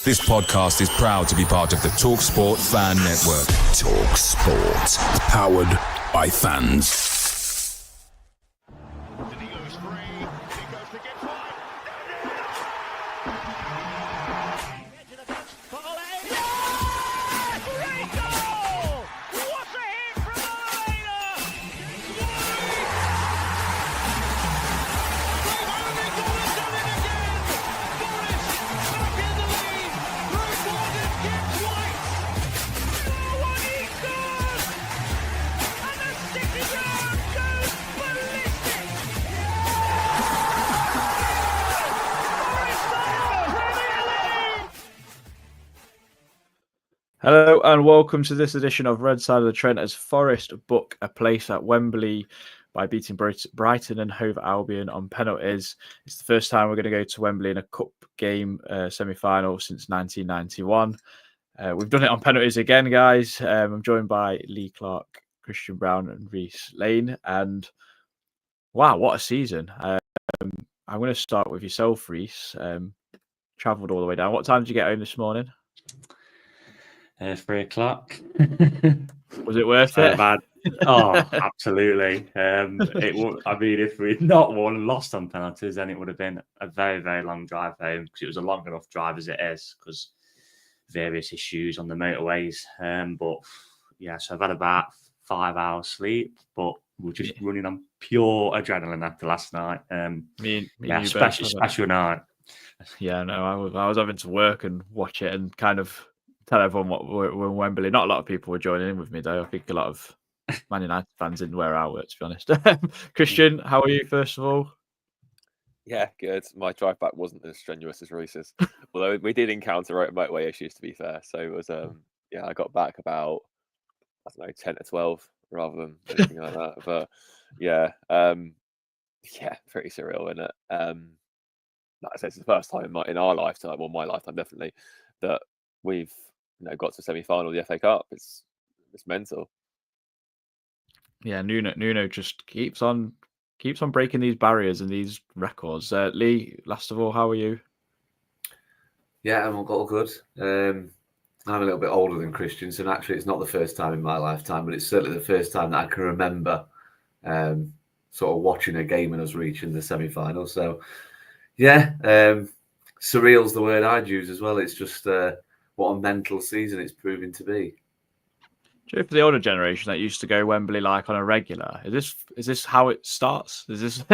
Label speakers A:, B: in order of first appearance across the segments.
A: This podcast is proud to be part of the TalkSPORT Fan Network. TalkSPORT. Powered by fans.
B: Hello and welcome to this edition of Red Side of the Trent as Forest book a place at Wembley by beating Brighton and Hove Albion on penalties. It's the first time we're going to go to Wembley in a cup game semi-final since 1991. We've done it on penalties again, guys. I'm joined by Lee Clark, Christian Brown and Reese Lane. And wow, what a season. I'm going to start with yourself, Reese. Travelled all the way down. What time did you get home this morning?
C: 3 o'clock.
B: Was it worth it?
C: Bad. Oh, absolutely. I mean, if we'd not won and lost on penalties, then it would have been a very, very long drive home because it was a long enough drive as it is because various issues on the motorways. But yeah, so I've had about 5 hours sleep, but we're just running on pure adrenaline after last night. Special night.
B: Yeah, no, I was having to work and watch it and kind of tell everyone what we're in Wembley. Not a lot of people were joining in with me, though. I think a lot of Man United fans in where I work, to be honest. Christian, how are you, first of all?
D: Yeah, good. My drive back wasn't as strenuous as Reese's, although we did encounter motorway issues, to be fair. So it was, I got back about, 10 to 12 rather than anything like that. But pretty surreal, isn't it? Like I said, it's the first time in our lifetime, or my lifetime definitely, that we've got to semi-final of the FA Cup. It's mental. Yeah,
B: Nuno just keeps on breaking these barriers and these records. Lee, last of all, how are you?
E: Yeah, I'm all good. I'm a little bit older than Christian, so actually it's not the first time in my lifetime, but it's certainly the first time that I can remember sort of watching a game and us reaching the semi-final. So yeah, surreal's the word I'd use as well. It's just what a mental season it's proving to be.
B: For the older generation that used to go Wembley like on a regular, is this how it starts? Is this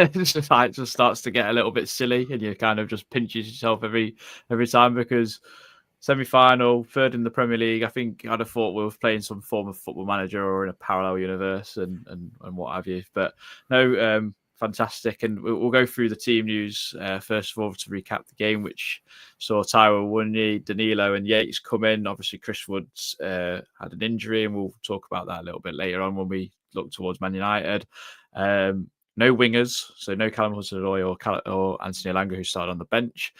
B: how it just starts to get a little bit silly and you kind of just pinches yourself every time? Because semi-final, third in the Premier League, I think I'd have thought we were playing some form of Football Manager or in a parallel universe and what have you. But no, fantastic. And we'll go through the team news first of all to recap the game, which saw Taiwo Awoniyi, Danilo and Yates come in. Obviously, Chris Woods had an injury, and we'll talk about that a little bit later on when we look towards Man United. No wingers, so no Callum Hudson-Odoi or Anthony Elanga, who started on the bench.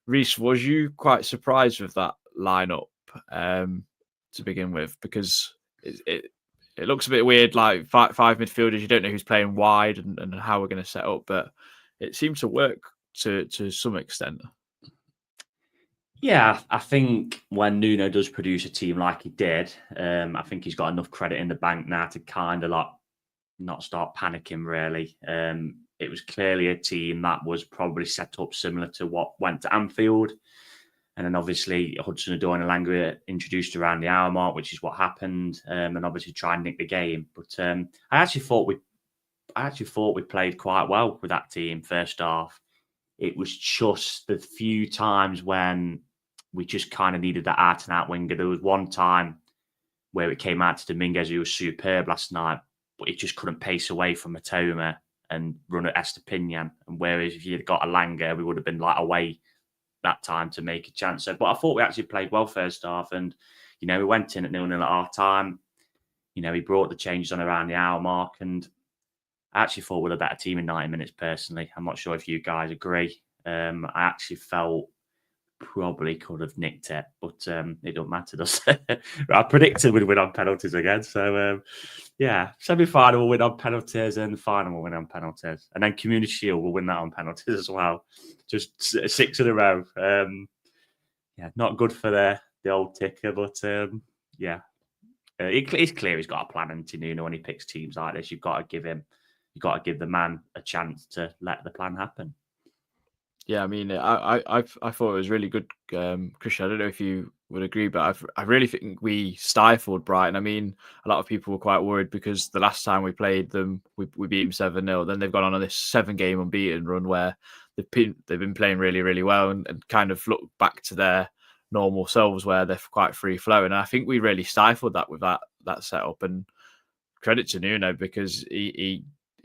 B: Reese, was you quite surprised with that lineup to begin with? Because it looks a bit weird, like five midfielders. You don't know who's playing wide and how we're going to set up, but it seemed to work to some extent.
C: Yeah, I think when Nuno does produce a team like he did, I think he's got enough credit in the bank now to kind of not start panicking, really. It was clearly a team that was probably set up similar to what went to Anfield. And then obviously Hudson-Odoi and Elanga introduced around the hour mark, which is what happened, and obviously try and nick the game. But I actually thought we played quite well with that team first half. It was just the few times when we just kind of needed that out-and-out winger. There was one time where it came out to Dominguez, who was superb last night, but he just couldn't pace away from Matoma and run at Estepinian. And whereas if you'd got Elanga, we would have been away that time to make a chance. But I thought we actually played well first half, and we went in at 0-0 at half time. He brought the changes on around the hour mark, and I actually thought we were a better team in 90 minutes personally. I'm not sure if you guys agree. I actually felt probably could have nicked it, but it don't matter, does it? I predicted we'd win on penalties again. So, semi-final will win on penalties and the final will win on penalties. And then Community Shield will win that on penalties as well. Just 6 in a row. not good for the old ticker, but it's clear he's got a plan. And Nuno, when he picks teams like this, you've got to give the man a chance to let the plan happen.
B: Yeah, I mean, I thought it was really good, Christian. I don't know if you would agree, but I really think we stifled Brighton. I mean, a lot of people were quite worried because the last time we played them, we beat them 7-0. Then they've gone on this 7-game unbeaten run where they've been playing really, really well and kind of looked back to their normal selves where they're quite free flowing. And I think we really stifled that with that setup. And credit to Nuno because he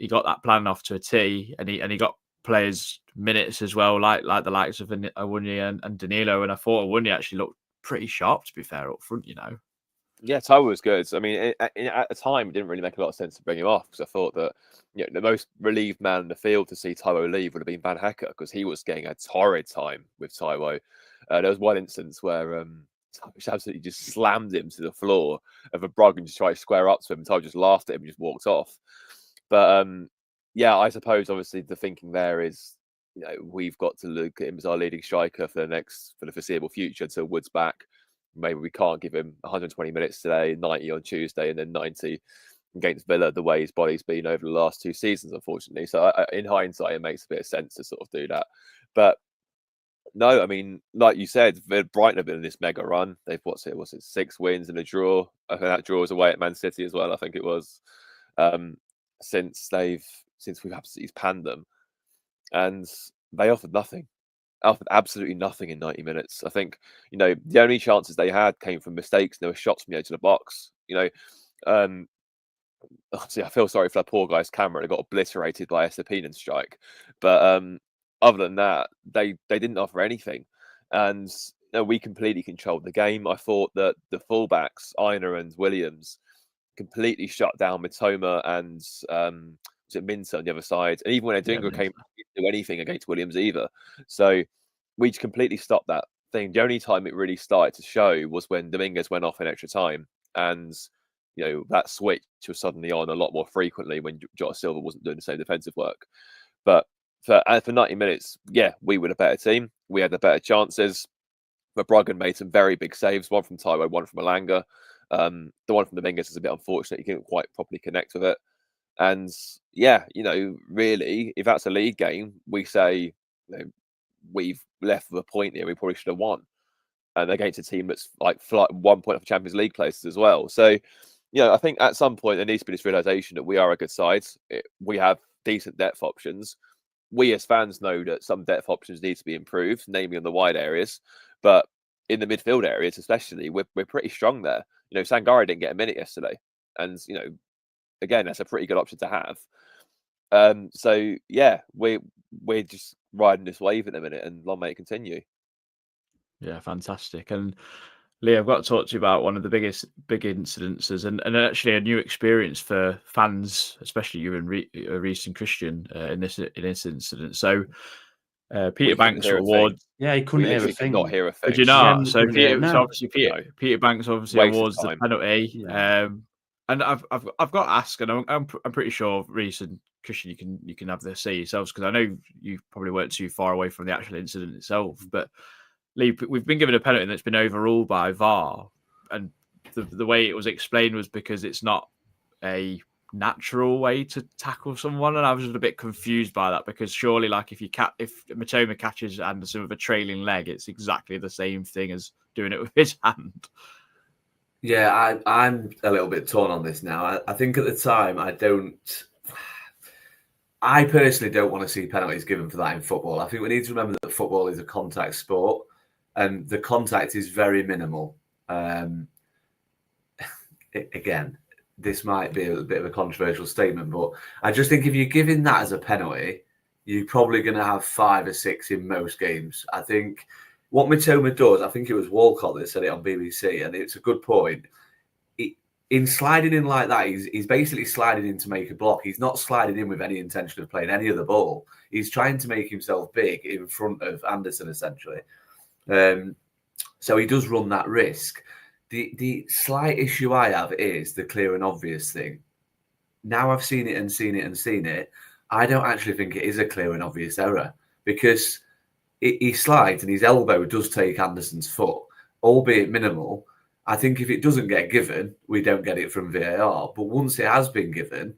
B: got that plan off to a T, and he got players minutes as well, like the likes of Awoniyi and Danilo. And I thought Awoniyi actually looked pretty sharp, to be fair, up front,
D: Yeah, Taiwo was good. I mean, at the time, it didn't really make a lot of sense to bring him off because I thought that the most relieved man in the field to see Taiwo leave would have been Van Hecke because he was getting a torrid time with Taiwo. There was one instance where Taiwo absolutely just slammed him to the floor of a Bruggen to try to square up to him. And Taiwo just laughed at him and just walked off. But yeah, I suppose obviously the thinking there is, we've got to look at him as our leading striker for the foreseeable future until Wood's back. Maybe we can't give him 120 minutes today, 90 on Tuesday, and then 90 against Villa the way his body's been over the last 2 seasons, unfortunately. So in hindsight, it makes a bit of sense to sort of do that. But no, I mean, like you said, Brighton have been in this mega run. They've, 6 wins and a draw. I think that draw was away at Man City as well, I think it was, since we've absolutely panned them. And they offered nothing. Offered absolutely nothing in 90 minutes. I think, the only chances they had came from mistakes. There were shots from the edge of the box. Obviously, I feel sorry for that poor guy's camera. It got obliterated by a Sapinen strike. But other than that, they didn't offer anything. And we completely controlled the game. I thought that the fullbacks, Aina and Williams, completely shut down Mitoma and Minter on the other side. And even when Odingra came, he didn't do anything against Williams either. So we just completely stopped that thing. The only time it really started to show was when Dominguez went off in extra time. And, that switch was suddenly on a lot more frequently when Jota Silva wasn't doing the same defensive work. But for 90 minutes, we were the better team. We had the better chances. But Bruggen made some very big saves, one from Taiwo, one from Elanga. The one from Dominguez is a bit unfortunate. He couldn't quite properly connect with it. And really, if that's a league game, we say, we've left with a point here. We probably should have won. And against a team that's like 1 point off Champions League places as well. So, I think at some point there needs to be this realization that we are a good side. We have decent depth options. We as fans know that some depth options need to be improved, namely in the wide areas. But in the midfield areas, especially, we're pretty strong there. Sangare didn't get a minute yesterday. And, again, that's a pretty good option to have. So, we're just riding this wave at the minute and long may it continue.
B: Yeah, fantastic. And Lee, I've got to talk to you about one of the big incidences and actually a new experience for fans, especially you and Reece and Christian in this incident. So Peter Banks awards.
C: Yeah, he couldn't hear a thing.
D: Not hear a thing.
B: Did you not? So obviously Peter Banks obviously awards the penalty.
C: Yeah.
B: And I've got to ask, and I'm pretty sure Reece and Christian, you can have this say yourselves because I know you probably weren't too far away from the actual incident itself, but Lee, we've been given a penalty that's been overruled by VAR, and the way it was explained was because it's not a natural way to tackle someone, and I was just a bit confused by that because surely, like if Mitoma catches Anderson with a trailing leg, it's exactly the same thing as doing it with his hand.
E: Yeah, I'm a little bit torn on this now. I think at the time I personally don't want to see penalties given for that in football. I think we need to remember that football is a contact sport and the contact is very minimal. Again, this might be a bit of a controversial statement, but I just think if you're giving that as a penalty, you're probably going to have 5 or 6 in most games. I think what Mitoma does, I think it was Walcott that said it on BBC, and it's a good point. In sliding in like that, he's basically sliding in to make a block. He's not sliding in with any intention of playing any other ball. He's trying to make himself big in front of Anderson, essentially. So he does run that risk. The slight issue I have is the clear and obvious thing. Now I've seen it, I don't actually think it is a clear and obvious error because he slides and his elbow does take Anderson's foot, albeit minimal. I think if it doesn't get given, we don't get it from VAR. But once it has been given,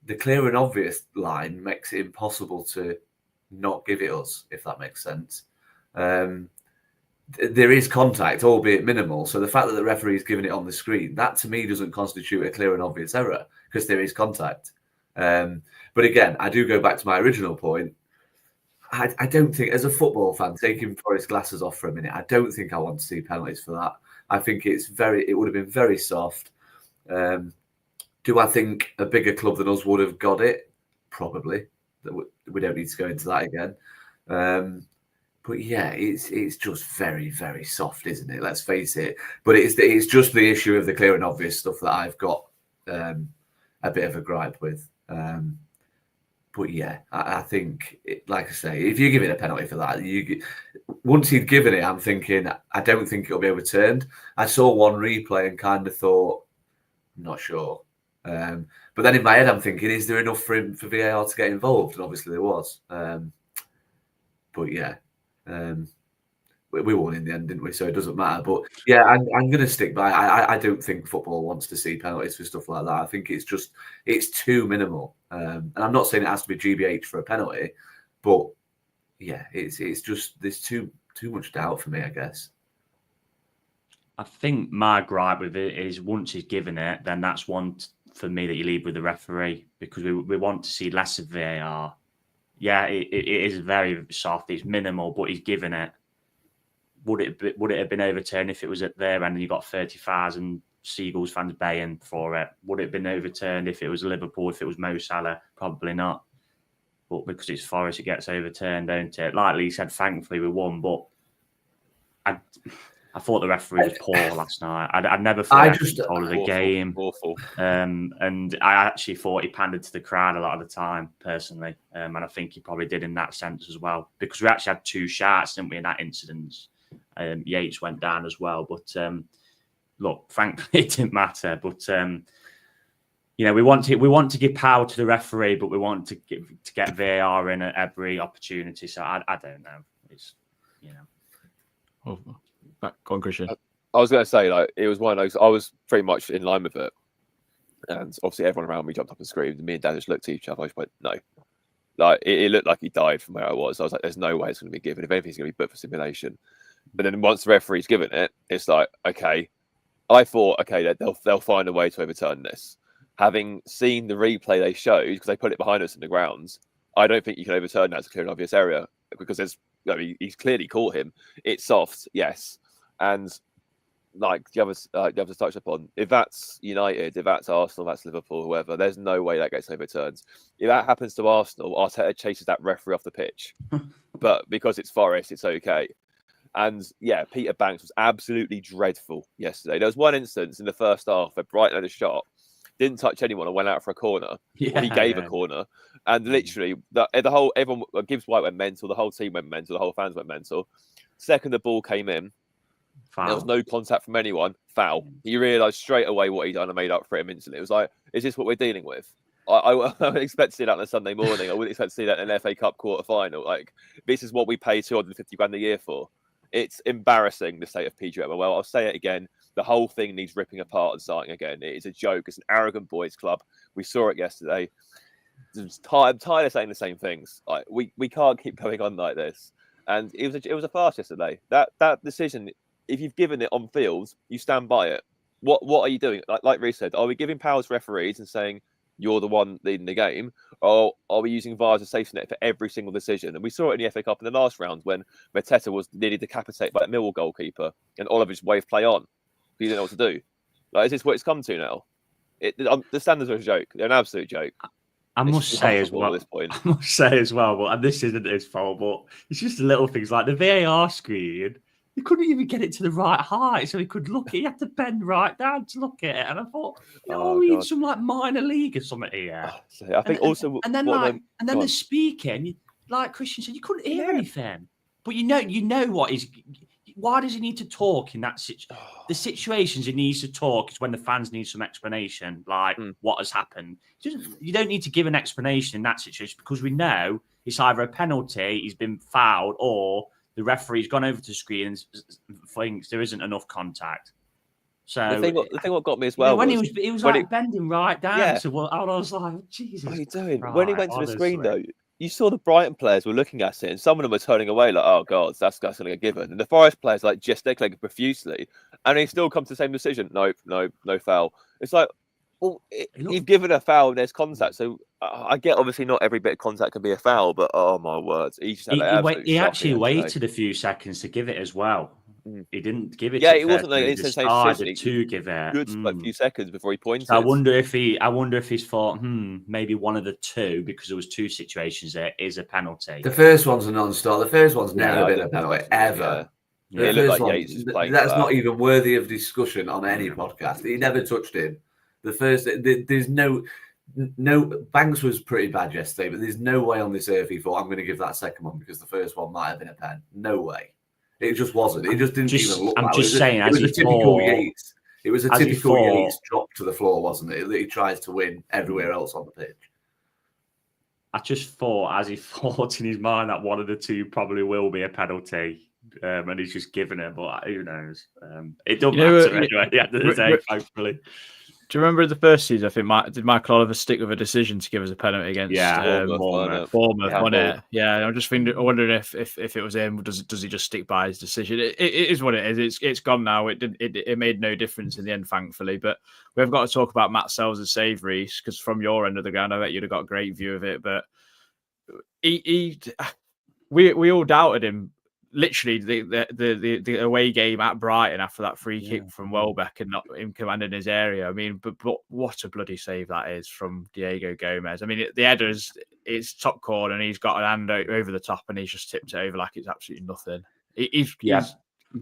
E: the clear and obvious line makes it impossible to not give it us, if that makes sense. There is contact, albeit minimal. So the fact that the referee is giving it on the screen, that to me doesn't constitute a clear and obvious error because there is contact. But again, I do go back to my original point. I don't think, as a football fan, taking Forest's glasses off for a minute, I don't think I want to see penalties for that. I think it would have been very soft. Do I think a bigger club than us would have got it? Probably. We don't need to go into that again. But yeah, it's just very, very soft, isn't it? Let's face it. But it's just the issue of the clear and obvious stuff that I've got a bit of a gripe with. But yeah, I think, like I say, if you give it a penalty for that, once he'd given it, I'm thinking, I don't think it'll be overturned. I saw one replay and kind of thought, I'm not sure. But then in my head, I'm thinking, is there enough for VAR to get involved? And obviously there was. But yeah, we won in the end, didn't we? So it doesn't matter. But yeah, I'm going to stick by. I don't think football wants to see penalties for stuff like that. I think it's too minimal. And I'm not saying it has to be GBH for a penalty, but yeah, it's just there's too much doubt for me, I guess.
C: I think my gripe with it is once he's given it, then that's one for me that you leave with the referee because we want to see less of VAR. Yeah, it is very soft. It's minimal, but he's given it. Would it have been overturned if it was at there and you got 30,000 Seagulls fans baying for it? Would it have been overturned if it was Liverpool, if it was Mo Salah? Probably not. But because it's Forest, it gets overturned, don't it? Like Lee said, thankfully we won, but I thought the referee was poor last night. I never thought he control of the game.
D: Awful.
C: And I actually thought he pandered to the crowd a lot of the time, personally. And I think he probably did in that sense as well. Because we actually had 2 shots, didn't we, in that incident? Yates went down as well. But look, thankfully it didn't matter. But we want to give power to the referee, but we want to get VAR in at every opportunity. So I don't know. It's
B: Go on, Christian.
D: I was going to say, like, it was one of those. I was pretty much in line with it, and obviously everyone around me jumped up and screamed. And me and Dad just looked at each other. I just went, "No!" Like it looked like he died from where I was. I was like, "There's no way it's going to be given. If anything, it's going to be booked for simulation." But then once the referee's given it, it's like, okay. I thought, okay, they'll find a way to overturn this. Having seen the replay they showed, because they put it behind us in the grounds, I don't think you can overturn that as a clear and obvious area because he's clearly caught him. It's soft, yes. And like the others touched upon, if that's United, if that's Arsenal, if that's Liverpool, whoever, there's no way that gets overturned. If that happens to Arsenal, Arteta chases that referee off the pitch. But because it's Forest, it's okay. And yeah, Peter Banks was absolutely dreadful yesterday. There was one instance in the first half where Brighton had a shot, didn't touch anyone and went out for a corner. Yeah, he gave a corner. And literally, everyone, Gibbs White went mental, the whole team went mental, the whole fans went mental. Second the ball came in, foul. There was no contact from anyone, foul. He realised straight away what he'd done and made up for him instantly. It was like, is this what we're dealing with? I would expect to see that on a Sunday morning. I wouldn't expect to see that in an FA Cup quarter final. Like, this is what we pay 250 grand a year for. It's embarrassing, the state of PGMOL. Well, I'll say it again. The whole thing needs ripping apart and starting again. It is a joke. It's an arrogant boys' club. We saw it yesterday. I'm tired of saying the same things. Like, we can't keep going on like this. And it was a farce yesterday. That decision, if you've given it on field, you stand by it. What are you doing? Like Reece said, are we giving powers to referees and saying you're the one leading the game, or are we using VAR as a safety net for every single decision? And we saw it in the FA Cup in the last round when Mateta was nearly decapitated by a Millwall goalkeeper and Oliver just waved play on. He didn't know what to do. Like, is this what it's come to now? The standards are a joke. They're an absolute joke.
C: I must say as well, but this isn't his fault, but it's just the little things like the VAR screen. He couldn't even get it to the right height, so he could look at it. He had to bend right down to look at it. And I thought, we in some like minor league or something here.
D: I think
C: the speaking, like Christian said, you couldn't hear anything. But you know what is. Why does he need to talk in that situation? The situations he needs to talk is when the fans need some explanation, like what has happened. You don't need to give an explanation in that situation because we know it's either a penalty, he's been fouled, or the referee's gone over to the screen and thinks there isn't enough contact. So
D: the thing what got me as well
C: when
D: was
C: he was
D: when
C: like bending right down.
D: Yeah.
C: So I was like, Jesus,
D: what are you doing?
C: Christ,
D: When he went to the screen,
C: honestly.
D: though, you saw the Brighton players were looking at it, and some of them were turning away, like, "Oh God, that's going to get given." And the Forest players like gesticulating profusely, and he still comes to the same decision. No foul. It's like, well, you've given a foul, and there's contact. So I get obviously not every bit of contact can be a foul, but oh my words, he just had
C: He actually waited a few seconds to give it as well. He didn't give it.
D: Yeah, it wasn't like
C: he
D: just
C: decided to give it.
D: Good, like a few seconds before he pointed.
C: So I wonder if he's thought, maybe one of the two, because there was two situations there, is a penalty.
E: The first one's a non-start. The first one's never been a penalty ever.
D: Yeah.
E: The first
D: like
E: one, that's not even worthy of discussion on any podcast. He never touched him. The first, there's no. Banks was pretty bad yesterday, but there's no way on this earth he thought I'm going to give that second one because the first one might have been a pen. No way. It just wasn't. It just didn't even look.
C: I'm just saying,
E: it was a typical Yates. It was a typical Yates drop to the floor, wasn't it? That he tries to win everywhere else on the pitch.
C: I just thought, as he thought in his mind, that one of the two probably will be a penalty, and he's just given it. But who knows? It doesn't matter anyway. At the end of the day, hopefully.
B: Do you remember the first season? I think did Michael Oliver stick with a decision to give us a penalty against Bournemouth, wasn't it? Yeah, I'm just wondering if it was him. Does he just stick by his decision? It is what it is. It's gone now. It made no difference in the end, thankfully. But we've got to talk about Matt Sells' save, Reece, because from your end of the ground, I bet you'd have got a great view of it. But we all doubted him. Literally, the away game at Brighton after that free kick from Welbeck and not him commanding his area. I mean, but what a bloody save that is from Diego Gomez. I mean, the header's it's top corner and he's got an hand over the top and he's just tipped it over like it's absolutely nothing. He's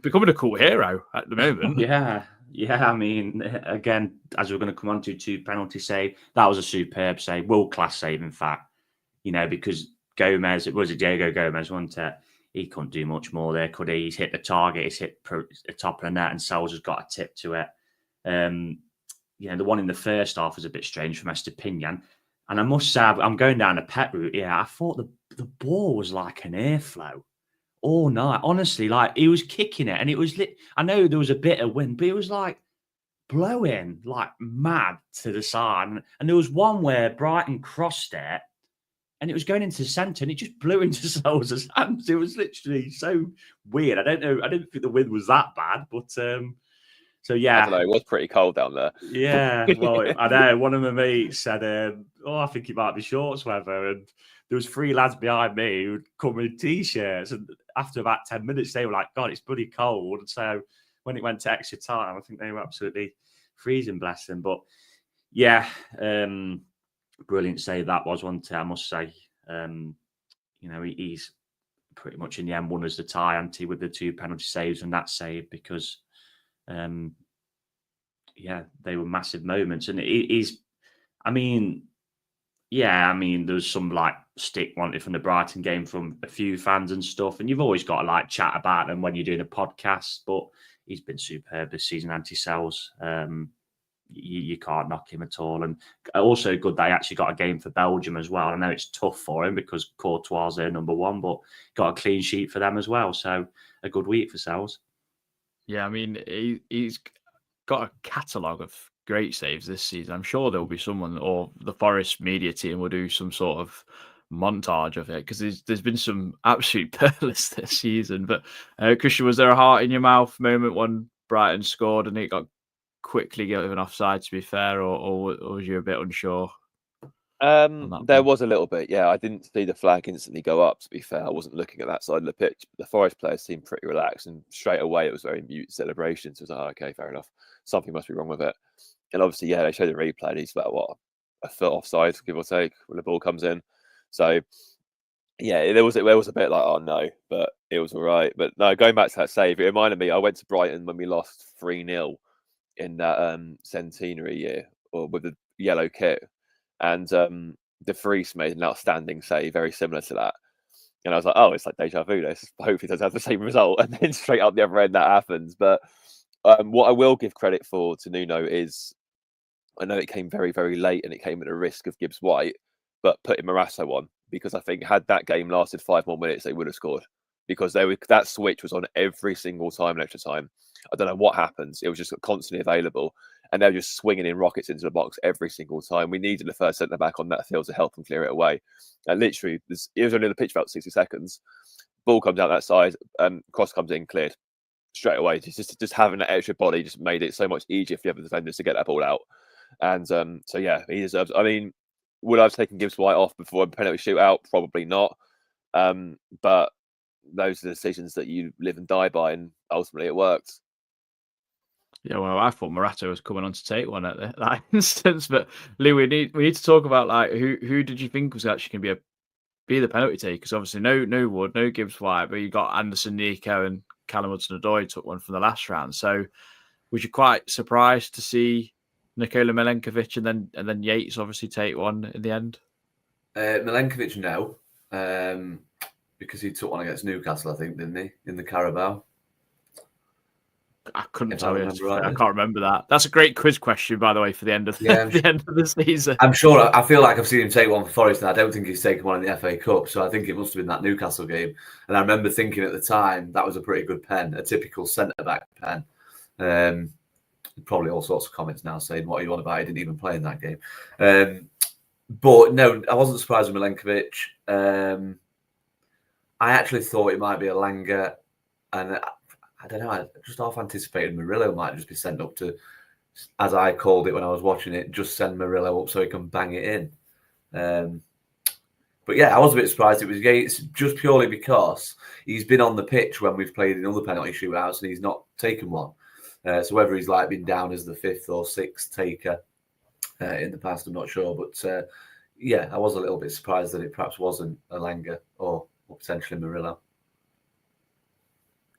B: becoming a cool hero at the moment.
C: Yeah. I mean, again, as we're going to come on to penalty save, that was a superb save, world-class save, in fact. Because Gomez, it was a Diego Gomez, wasn't it? He couldn't do much more there, could he? He's hit the target, he's hit the top of the net, and Sells has got a tip to it. The one in the first half was a bit strange from Estepinian. And I must say, I'm going down a pet route. Yeah, I thought the ball was like an airflow all night. Honestly, like he was kicking it, and it was I know there was a bit of wind, but it was like blowing like mad to the side. And there was one where Brighton crossed it, and it was going into the centre, and it just blew into Sells' hands. It was literally so weird. I don't know. I didn't think the wind was that bad, but so yeah.
D: I don't know. It was pretty cold down there.
C: Yeah, well, I know. One of my mates said, I think it might be shorts weather, and there was 3 lads behind me who'd come in t-shirts, and after about 10 minutes, they were like, "God, it's bloody cold." And so when it went to extra time, I think they were absolutely freezing, bless them. But yeah. Brilliant save that was, wasn't it? I must say, he's pretty much in the end won us the tie, hasn't he, with the 2 penalty saves and that save because, they were massive moments. And there's some like stick wanted from the Brighton game from a few fans and stuff, and you've always got to like chat about them when you're doing a podcast. But he's been superb this season, Sells. You can't knock him at all. And also good they actually got a game for Belgium as well. I know it's tough for him because Courtois is their number 1, but got a clean sheet for them as well. So a good week for Sells.
B: Yeah, I mean, he's got a catalogue of great saves this season. I'm sure there'll be someone, or the Forest media team will do some sort of montage of it, because there's been some absolute pearlers this season. But Christian, was there a heart in your mouth moment when Brighton scored and it got quickly given offside, to be fair, or was you a bit unsure?
D: There was a little bit, yeah. I didn't see the flag instantly go up, to be fair. I wasn't looking at that side of the pitch. The Forest players seemed pretty relaxed, and straight away it was very mute celebrations. It was like, okay, fair enough. Something must be wrong with it. And obviously, they showed the replay, and he's about a foot offside, give or take, when the ball comes in. So yeah, there was a bit like, oh no, but it was all right. But no, going back to that save, it reminded me, I went to Brighton when we lost 3-0 in that centenary year, or with the yellow kit, and De Vries made an outstanding save, very similar to that. And I was like, oh, it's like deja vu. Hopefully, it does have the same result. And then straight up the other end, that happens. But what I will give credit for to Nuno is, I know it came very, very late, and it came at a risk of Gibbs White, but putting Morasso on because I think had that game lasted 5 more minutes, they would have scored, because that switch was on every single time in extra time. I don't know what happens. It was just constantly available, and they were just swinging in rockets into the box every single time. We needed the first centre back on that field to help them clear it away. And literally, it was only on the pitch for about 60 seconds. Ball comes out that side, cross comes in, cleared straight away. Just having that extra body just made it so much easier for the other defenders to get that ball out. And so yeah, he deserves. I mean, would I have taken Gibbs White off before a penalty shootout? Probably not. But those are the decisions that you live and die by, and ultimately it worked.
B: Yeah, well, I thought Morata was coming on to take one at that instance, but Lee, we need to talk about like who did you think was actually going to be the penalty taker? Because obviously no Wood, no Gibbs White, but you got Anderson, Nico, and Callum Hudson-Odoi took one from the last round. So was you quite surprised to see Nikola Milenkovic and then Yates obviously take one in the end?
E: Milenkovic, no, because he took one against Newcastle, I think, didn't he, in the Carabao?
B: I couldn't tell you. I can't remember that. That's a great quiz question, by the way, for the end of the end of the season.
E: I'm sure. I feel like I've seen him take one for Forest, and I don't think he's taken one in the FA Cup. So I think it must have been that Newcastle game. And I remember thinking at the time that was a pretty good pen, a typical centre back pen. Probably all sorts of comments now saying, "What are you on about? He didn't even play in that game." But no, I wasn't surprised with Milenkovic. I actually thought it might be Elanga, and I don't know. I just half anticipated Murillo might just be sent up to, as I called it when I was watching it, just send Murillo up so he can bang it in. But yeah, I was a bit surprised it was Yates, just purely because he's been on the pitch when we've played in other penalty shootouts and he's not taken one. So whether he's like been down as the 5th or 6th taker in the past, I'm not sure. But yeah, I was a little bit surprised that it perhaps wasn't Elanga or potentially Murillo.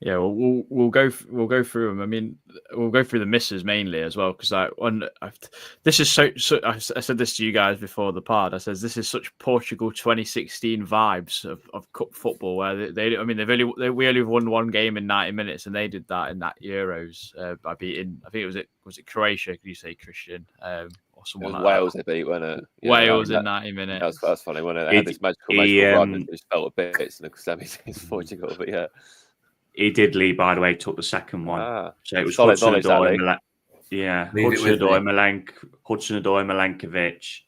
B: Yeah, we'll go through them. I mean, we'll go through the misses mainly as well, because this is so. I said this to you guys before the pod. I says this is such Portugal 2016 vibes of cup football, where we only won one game in 90 minutes, and they did that in that Euros by beating. I think was it Croatia? Could you say, Christian? Or someone like
D: Wales
B: that.
D: They beat, wasn't it?
B: Wales in 90 minutes.
D: That's funny, wasn't it? They had this magical run and just felt a bit in the semis against Portugal, but yeah.
C: He did lead, by the way, took the second one. So it was
D: Hudson-Odoi,
C: Milenkovic,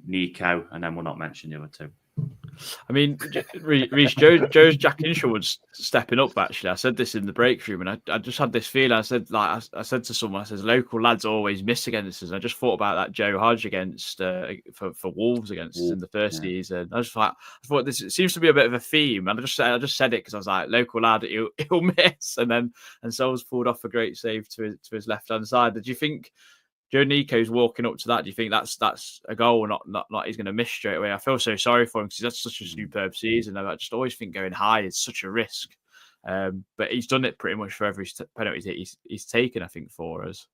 C: Nico, and then we'll not mention the other two.
B: I mean, Reece, Joe's Jack Insherwood's stepping up. Actually, I said this in the break room, and I just had this feeling. I said to someone, I said, local lads always miss against us. And I just thought about that Joe Hodge against for Wolves against us in the first season. I thought this seems to be a bit of a theme, and I just said it because I was like, local lad, he'll miss, and Sol's pulled off a great save to his left hand side. Did you think Joe Nico's walking up to that? Do you think that's a goal or not he's going to miss straight away? I feel so sorry for him because that's such a superb season. I just always think going high is such a risk. But he's done it pretty much for every penalty he's taken, I think, for us.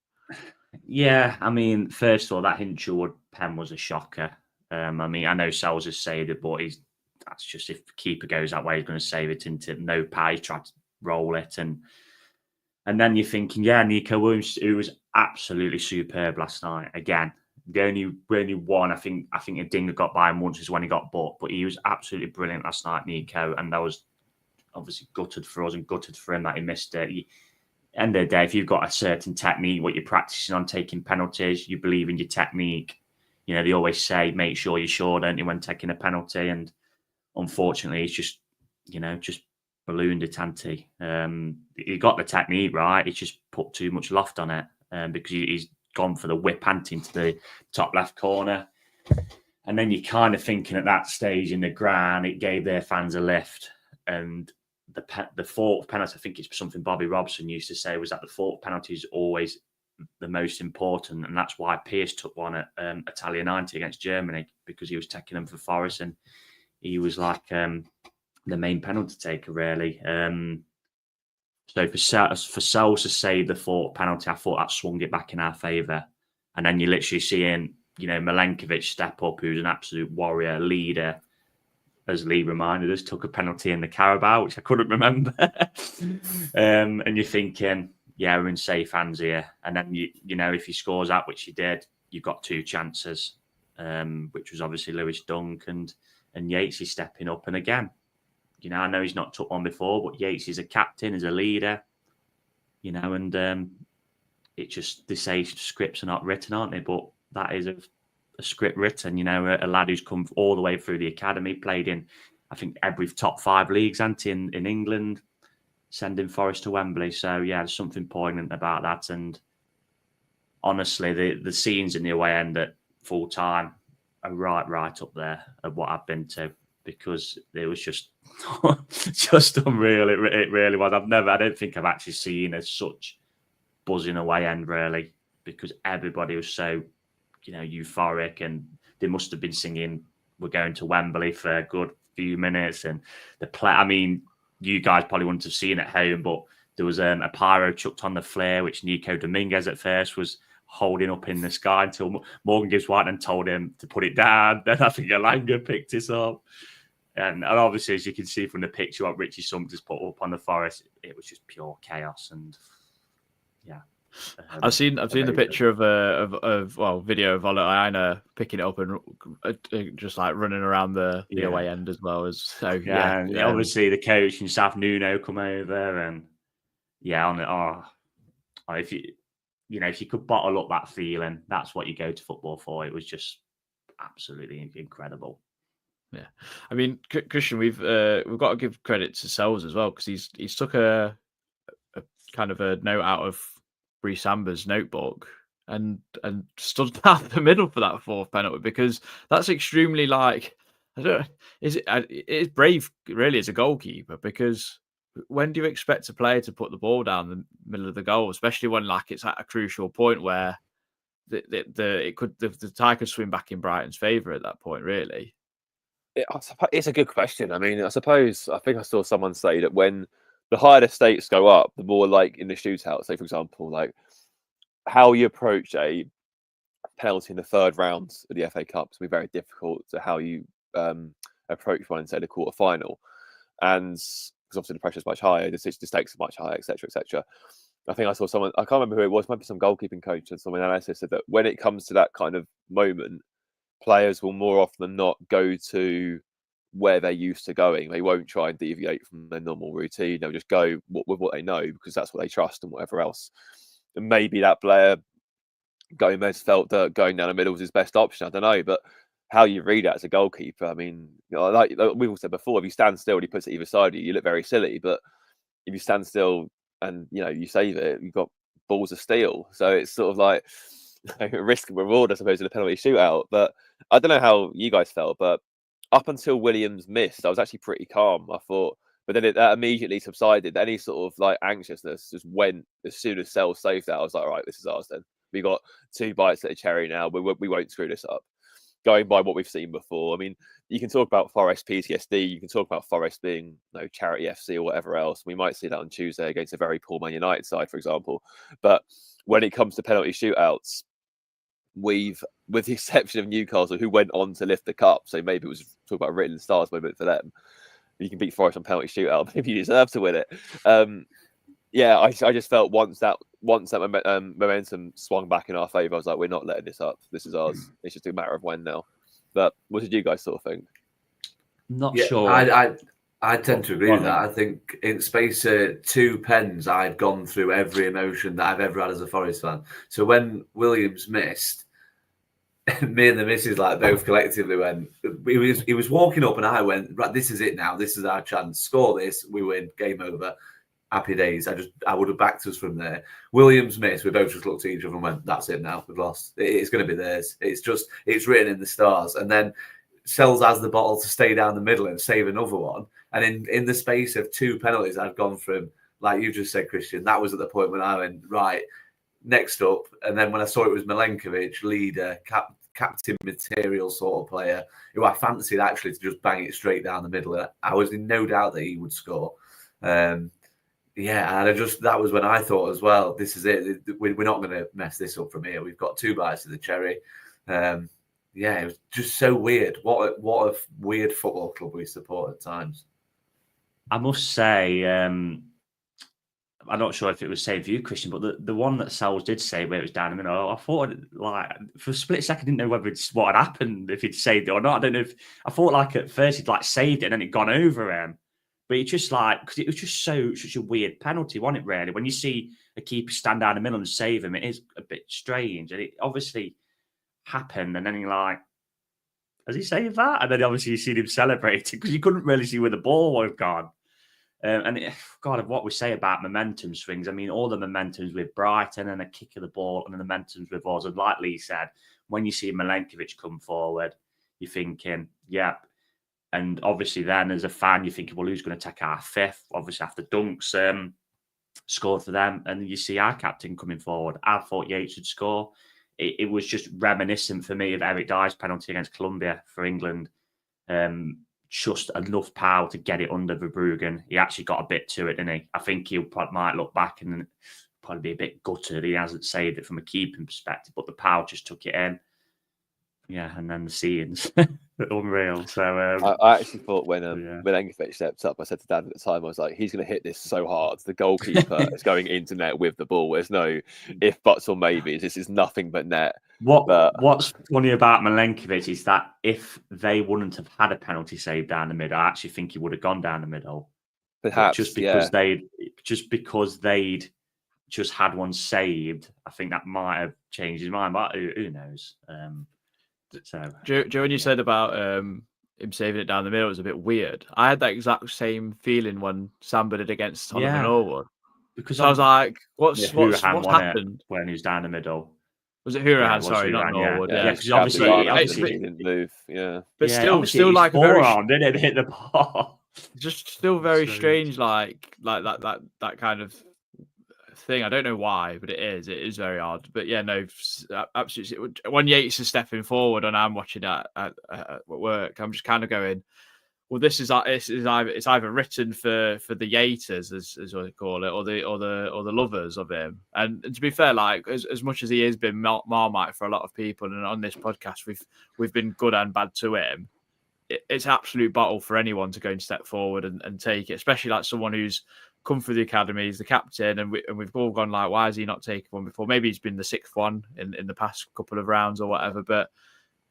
C: Yeah, I mean, first of all, that Hinshelwood pen was a shocker. I mean, I know Sells has saved it, but that's just if the keeper goes that way, he's going to save it into no pie. He tried to roll it, and then you're thinking, yeah, Nico Williams, who was absolutely superb last night. Again, the only one I think a dinger got by him once is when he got booked, but he was absolutely brilliant last night, Nico, and that was obviously gutted for us and gutted for him that he missed it. End of the day, if you've got a certain technique, what you're practicing on taking penalties, you believe in your technique. You know, they always say, make sure you're sure, don't you, when taking a penalty. And unfortunately, he's just ballooned it, hasn't he? He got the technique right. He's just put too much loft on it because he's gone for the whip ante into the top left corner. And then you're kind of thinking at that stage in the ground, it gave their fans a lift. And the fourth penalty, I think it's something Bobby Robson used to say, was that the fourth penalty is always the most important. And that's why Pearce took one at Italia 90 against Germany, because he was taking them for Forest. And he was like the main penalty taker, really. So for Sells to save the fourth penalty, I thought that swung it back in our favour. And then you're literally seeing, Milenkovic step up, who's an absolute warrior, leader, as Lee reminded us, took a penalty in the Carabao, which I couldn't remember. And you're thinking, yeah, we're in safe hands here. And then, if he scores that, which he did, you've got two chances, which was obviously Lewis Dunk and and Yates is stepping up. And again, you know, I know he's not took one before, but Yates is a captain, is a leader, you know, and it just, they say scripts are not written, aren't they? But that is a script written, you know, a lad who's come all the way through the academy, played in, I think, every top 5 leagues, in England, sending Forest to Wembley. So, yeah, there's something poignant about that. And honestly, the scenes in the away end at full time are right up there of what I've been to, because it was just just unreal. It really was. I don't think I've actually seen such buzzing away end, really, because everybody was so, you know, euphoric, and they must have been singing "We're going to Wembley" for a good few minutes. And the play, I mean, you guys probably wouldn't have seen at home, but there was a pyro chucked on the flare, which Nico Dominguez at first was holding up in the sky until Morgan Gibbs-White told him to put it down. Then I think Elanga picked it up. And obviously, as you can see from the picture what Richie Sumpter's put up on the Forest, it was just pure chaos. And yeah.
B: I've seen the picture of video of Ola Aina picking it up and just like running around the away end as well. As so,
C: and obviously the coach and staff, Nuno, come over, and if you could bottle up that feeling, that's what you go to football for. It was just absolutely incredible.
B: Yeah, I mean, Christian, we've got to give credit to Sells as well, because he's took a kind of a note out of Bree Samber's notebook and stood down the middle for that 4th penalty, because that's extremely, like, it's brave really as a goalkeeper, because when do you expect a player to put the ball down the middle of the goal, especially when like it's at a crucial point where the tide could swing back in Brighton's favour at that point, really?
D: It's a good question. I mean, I think I saw someone say that when the higher the stakes go up, the more, like in the shootout, say for example, like how you approach a penalty in the 3rd round of the FA Cup is going to be very difficult to how you approach one in, say, the quarter final. And because obviously the pressure is much higher, the stakes are much higher, etc., etc. I think I saw someone, I can't remember who it was, maybe some goalkeeping coach and some analysis said that when it comes to that kind of moment, players will more often than not go to where they're used to going. They won't try and deviate from their normal routine. They'll just go with what they know, because that's what they trust and whatever else. And maybe that player, Gomez, felt that going down the middle was his best option. I don't know, but how you read that as a goalkeeper, I mean, you know, like we've all said before, if you stand still and he puts it either side of you, you look very silly. But if you stand still and, you know, you save it, you've got balls of steel. So it's sort of like risk and reward, I suppose, in a penalty shootout. But I don't know how you guys felt, but up until Williams missed, I was actually pretty calm, I thought. But then that immediately subsided. Any sort of like anxiousness just went as soon as Sells saved that. I was like, all right, this is ours then. We got 2 bites at a cherry now. We won't screw this up. Going by what we've seen before. I mean, you can talk about Forest PTSD. You can talk about Forest being, you know, charity FC or whatever else. We might see that on Tuesday against a very poor Man United side, for example. But when it comes to penalty shootouts, we've, with the exception of Newcastle, who went on to lift the cup, so maybe it was talk about written stars moment for them. You can beat Forest on penalty shootout, maybe you deserve to win it. I just felt once that momentum swung back in our favour, I was like, we're not letting this up. This is ours. It's just a matter of when now. But what did you guys sort of think?
C: Not sure.
E: I tend to agree with that. I think in space of 2 pens, I'd gone through every emotion that I've ever had as a Forest fan. So when Williams missed, me and the missus like both collectively went. He was walking up, and I went, right, this is it now. This is our chance. Score this, we win. Game over. Happy days. I would have backed us from there. Williams missed. We both just looked at each other and went, that's it now. We've lost. It's going to be theirs. It's written in the stars. And then Sells has the bottle to stay down the middle and save another one. And in the space of 2 penalties, I've gone from, like you just said, Christian, that was at the point when I went, right, next up. And then when I saw it was Milenkovic, leader, captain material sort of player, who I fancied actually to just bang it straight down the middle. And I was in no doubt that he would score. And that was when I thought as well, this is it. We're not going to mess this up from here. We've got 2 bites of the cherry. It was just so weird. What a weird football club we support at times.
C: I must say, I'm not sure if it was saved for you, Christian, but the one that Sells did say where it was down the middle, I thought, like, for a split second, I didn't know whether what had happened, if he'd saved it or not. I don't know if I thought, like, at first he'd like saved it and then it'd gone over him. But it just like, because it was just such a weird penalty, wasn't it, really? When you see a keeper stand down the middle and save him, it is a bit strange. And it obviously happened. And then you're like, has he saved that? And then obviously you see him celebrating because you couldn't really see where the ball would have gone. God, what we say about momentum swings. I mean, all the momentums with Brighton and a kick of the ball and the momentums with us. And like Lee said, when you see Milenkovic come forward, you're thinking, yeah. And obviously then as a fan, you're thinking, well, who's going to take our fifth? Obviously after Dunks scored for them. And then you see our captain coming forward. I thought Yates would score. It was just reminiscent for me of Eric Dyer's penalty against Colombia for England. Just enough power to get it under Verbruggen. He actually got a bit to it, didn't he? I think he might look back and probably be a bit gutted. He hasn't saved it from a keeping perspective, but the power just took it in. Yeah, and then the scenes, unreal. So
D: I actually thought when Milenkovic stepped up, I said to Dad at the time, I was like, he's going to hit this so hard. The goalkeeper is going into net with the ball. There's no if, buts, or maybes. This is nothing but net.
C: What's funny about Milenkovic is that if they wouldn't have had a penalty save down the middle, I actually think he would have gone down the middle.
D: Perhaps
C: just because they'd just had one saved, I think that might have changed his mind. But who knows? So,
B: Joe, when you said about him saving it down the middle, it was a bit weird. I had that exact same feeling when Samba did against Tottenham and Norwood.
C: Because
B: I was like, what's happened
C: when he's down the middle?
B: Was it Hurahan? Sorry, not Norwood.
C: Yeah, because obviously
D: he didn't move. Yeah,
B: but still like a very
C: forearm, didn't it, hit the ball?
B: Just still very strange, like that kind of thing. I don't know why, but it is very odd. But yeah, no, absolutely. When Yates is stepping forward and I'm watching that at work, I'm just kind of going, well, it's either written for the Yaters, as we call it, or the lovers of him. And to be fair, like as much as he has been Marmite for a lot of people, and on this podcast we've been good and bad to him. It's an absolute battle for anyone to go and step forward and take it, especially like someone who's come through the academy, he's the captain, and we've all gone like, why has he not taken one before? Maybe he's been the sixth one in the past couple of rounds or whatever, but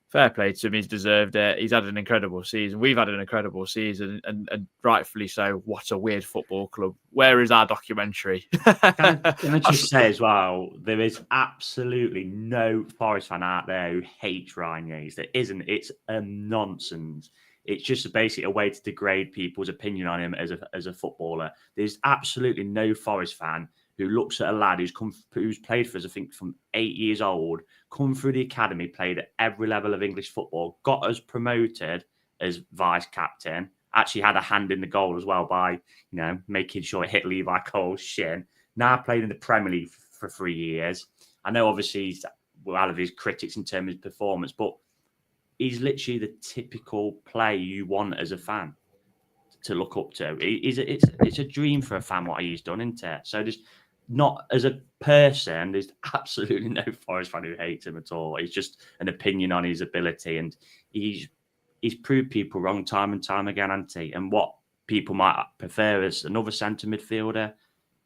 B: fair play to him, he's deserved it. He's had an incredible season. We've had an incredible season, and rightfully so. What a weird football club. Where is our documentary?
C: Can I just say as well, there is absolutely no Forest fan out there who hates Ryan Yates. There isn't. It's nonsense. It's just basically a way to degrade people's opinion on him as a footballer. There's absolutely no Forest fan who looks at a lad who's played for us, I think, from 8 years old, come through the academy, played at every level of English football, got us promoted as vice captain, actually had a hand in the goal as well by, making sure it hit Levi Cole's shin. Now played in the Premier League for 3 years. I know obviously he's out of his critics in terms of his performance, but he's literally the typical player you want as a fan to look up to. It's a dream for a fan what he's done, isn't it? So just not as a person, there's absolutely no Forest fan who hates him at all. It's just an opinion on his ability, and he's proved people wrong time and time again, hasn't he? And what people might prefer as another centre midfielder,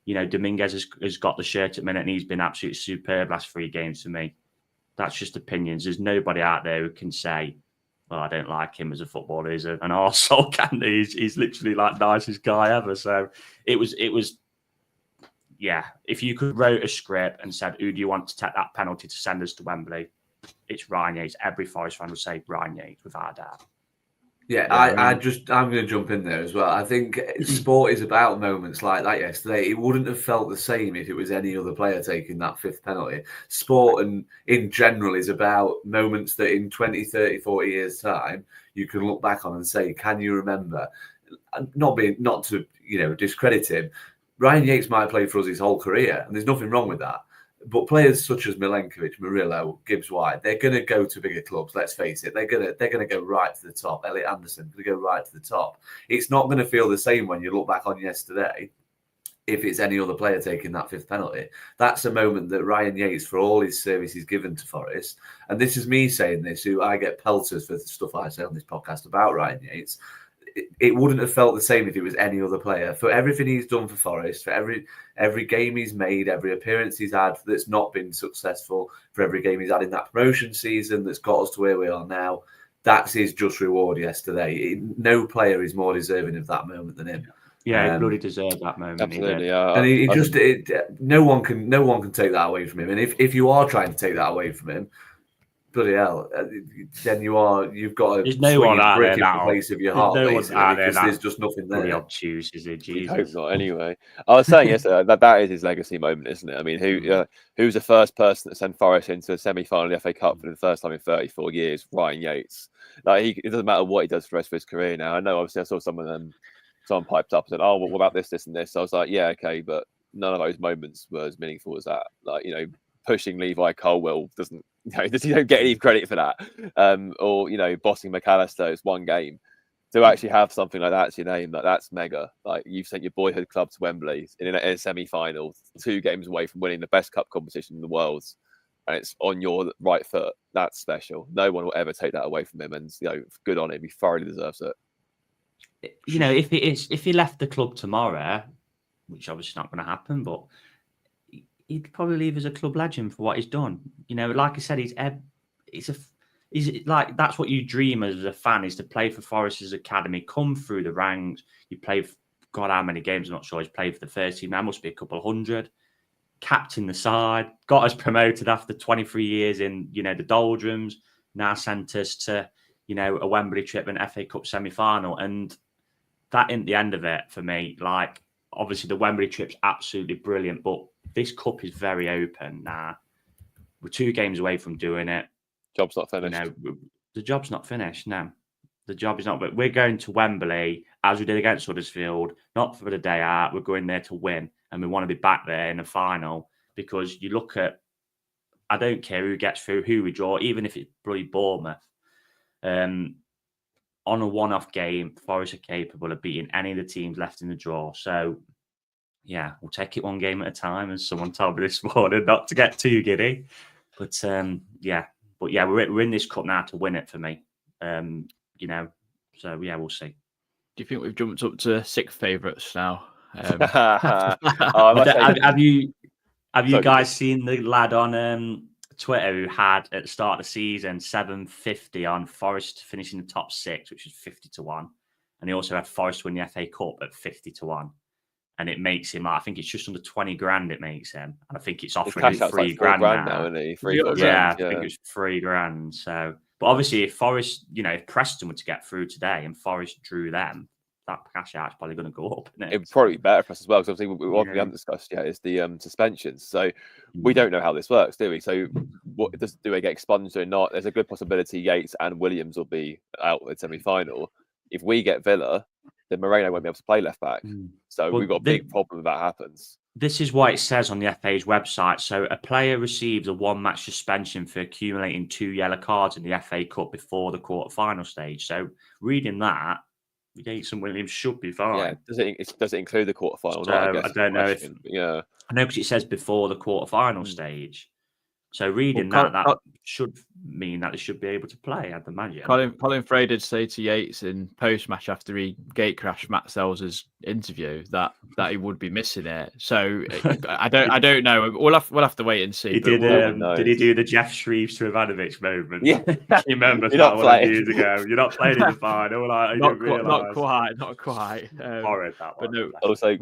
C: Dominguez has got the shirt at the minute, and he's been absolutely superb last 3 games for me. That's just opinions. There's nobody out there who can say, well, I don't like him as a footballer. He's an arsehole, can he? He's literally like nicest guy ever. So it was, yeah. If you could wrote a script and said, who do you want to take that penalty to send us to Wembley? It's Ryan Yates. Every Forest fan would say Ryan Yates without a doubt.
E: Yeah, I'm going to jump in there as well. I think sport is about moments like that yesterday. It wouldn't have felt the same if it was any other player taking that 5th penalty. Sport and in general is about moments that in 20, 30, 40 years' time, you can look back on and say, can you remember? Not to discredit him. Ryan Yates might have played for us his whole career, and there's nothing wrong with that. But players such as Milenkovic, Murillo, Gibbs-White, they're going to go to bigger clubs. Let's face it, they're going to go right to the top. Elliot Anderson going to go right to the top. It's not going to feel the same when you look back on yesterday. If it's any other player taking that 5th penalty, that's a moment that Ryan Yates, for all his services given to Forest, and this is me saying this, who I get pelters for the stuff I say on this podcast about Ryan Yates. it wouldn't have felt the same if it was any other player. For everything he's done for Forest, for every game he's made, every appearance he's had that's not been successful, for every game he's had in that promotion season that's got us to where we are now, that's his just reward yesterday. No player is more deserving of that moment than him.
C: Yeah, he bloody deserved that moment.
D: Absolutely,
E: no one can take that away from him. And if you are trying to take that away from him, bloody hell, then you've got
C: there's no one out there
E: in the place of your heart, because there's just nothing there.
C: Obtuse, is it? Jesus.
D: I hope not. Anyway, I was saying yesterday that is his legacy moment, isn't it? I mean, who's the first person that sent Forest into a semi-final of the FA Cup for the first time in 34 years? Ryan Yates. Like, it doesn't matter what he does for the rest of his career now. I know, obviously, I saw someone piped up and said, "Oh, well, what about this, and this?" So I was like, "Yeah, okay," but none of those moments were as meaningful as that. Like, pushing Levi Colwill doesn't, you don't get any credit for that. Or bossing McAllister, it's one game. To actually have something like that to your name, that's mega. Like, you've sent your boyhood club to Wembley in a semi-final, 2 games away from winning the best cup competition in the world, and it's on your right foot. That's special. No one will ever take that away from him, and good on him. He thoroughly deserves it.
C: If he left the club tomorrow, which obviously not going to happen, but he'd probably leave as a club legend for what he's done. Like I said, he's like, that's what you dream as a fan, is to play for Forest's academy, come through the ranks. You play for God, how many games? I'm not sure. He's played for the first team. That must be a couple hundred. Captain the side, got us promoted after 23 years in the doldrums. Now sent us to a Wembley trip and FA Cup semi-final, and that isn't the end of it for me. Like, obviously the Wembley trip's absolutely brilliant, but this cup is very open now. We're 2 games away from doing it.
D: Job's not finished.
C: The job's not finished. No, the job is not. But we're going to Wembley as we did against Huddersfield, not for the day out. We're going there to win, and we want to be back there in the final, because you look at, I don't care who gets through, who we draw, even if it's bloody Bournemouth. On a one-off game, Forest are capable of beating any of the teams left in the draw. So, yeah, we'll take it one game at a time, as someone told me this morning, not to get too giddy. But, we're in this cup now to win it for me. So, yeah, we'll see.
B: Do you think we've jumped up to 6 favourites now?
C: Have you guys seen the lad on Twitter who had at the start of the season 750 on Forest finishing the top 6, which is 50-1, and he also had Forest win the FA Cup at 50-1, and it makes him, I think it's just under 20 grand. It makes him, and I think it's offering him 3 grand now.
D: Isn't he?
C: I think it's 3 grand. So, but obviously, if Forest, if Preston were to get through today and Forest drew them, that cash out's probably going to go up. Isn't it?
D: It'd probably be better for us as well, because obviously what we haven't discussed yet is the suspensions. So we don't know how this works, do we? So do they get expunged or not? There's a good possibility Yates and Williams will be out in semi-final. If we get Villa, then Moreno won't be able to play left back. So we've got a big problem if that happens.
C: This is what it says on the FA's website. So a player receives a 1-match suspension for accumulating 2 yellow cards in the FA Cup before the quarter-final stage. So reading that, Yates and Williams should be fine.
D: Yeah, does it include the quarterfinal?
C: So I don't know if.
D: Yeah,
C: I know because it says before the quarterfinal stage. So reading that should mean that they should be able to play, I'd imagine.
B: Colin Frey did say to Yates in post-match after he gate crashed Matt Sellers' interview that he would be missing it. So I don't know. We'll have to wait and see.
C: He did. Did he do the Jeff Shreves to Ivanovic moment?
D: Yeah,
C: you remember that one years ago. You're not playing in the final.
B: Not quite.
C: Horrid that one.
B: But no,
D: also,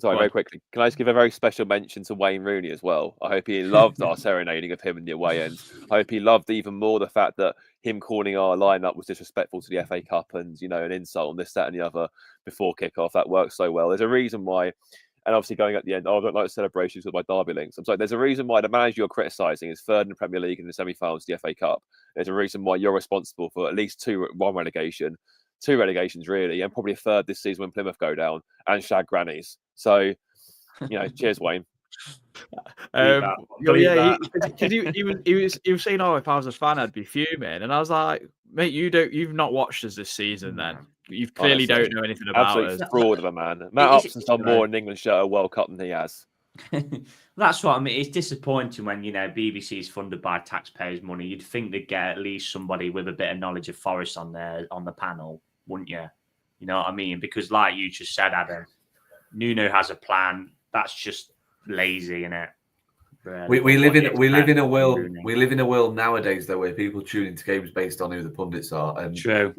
D: Sorry, very quickly. Can I just give a very special mention to Wayne Rooney as well? I hope he loved our serenading of him in the away end. I hope he loved even more the fact that him calling our lineup was disrespectful to the FA Cup and, an insult and this, that, and the other before kickoff. That worked so well. There's a reason why, and obviously going at the end, I don't like celebrations with my derby links. I'm sorry, there's a reason why the manager you're criticising is 3rd in the Premier League in the semi-finals of the FA Cup. There's a reason why you're responsible for at least 2 relegation. 2 relegations really, and probably a 3rd this season when Plymouth go down and shag grannies. So, cheers, Wayne.
B: He was saying, "Oh, if I was a fan, I'd be fuming," and I was like, "Mate, you've not watched us this season, then you clearly don't know anything about us."
D: Fraud of a man. Matt Upson's done more in England shirt a World Cup than he has.
C: That's what I mean. It's disappointing when BBC is funded by taxpayers' money. You'd think they'd get at least somebody with a bit of knowledge of Forest on the panel. wouldn't you? You know what I mean? Because like you just said, Adam, Nuno has a plan. That's just lazy, innit? Really.
E: We live in a world
C: Rooney.
E: nowadays though where people tune into games based on who the pundits are, and
C: True.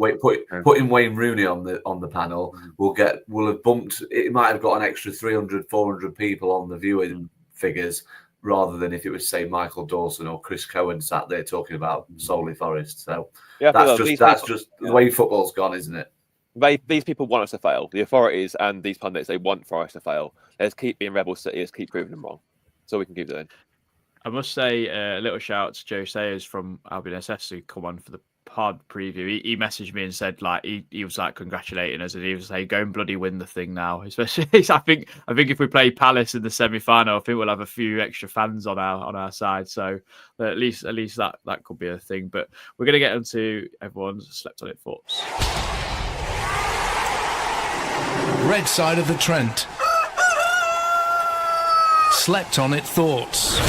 E: Putting Wayne Rooney on the panel will have bumped. It might have got an extra 300, 400 people on the viewing figures rather than if it was say Michael Dawson or Chris Cohen sat there talking about solely Forest. So
D: Yeah,
E: that's just the way football's gone, isn't it?
D: These people want us to fail. The authorities and these pundits, they want Forest to fail. Let's keep being Rebel City. Let's keep proving them wrong. So we can keep doing.
B: I must say a little shout out to Joe Sayers from Albion SS who come on for the pod preview. He messaged me and said like he was like congratulating us and he was like go and bloody win the thing now. Especially I think if we play Palace in the semi-final, I think we'll have a few extra fans on our side. So at least that could be a thing. But we're gonna get into everyone's slept on it thoughts.
A: Red side of the Trent. Slept on it thoughts.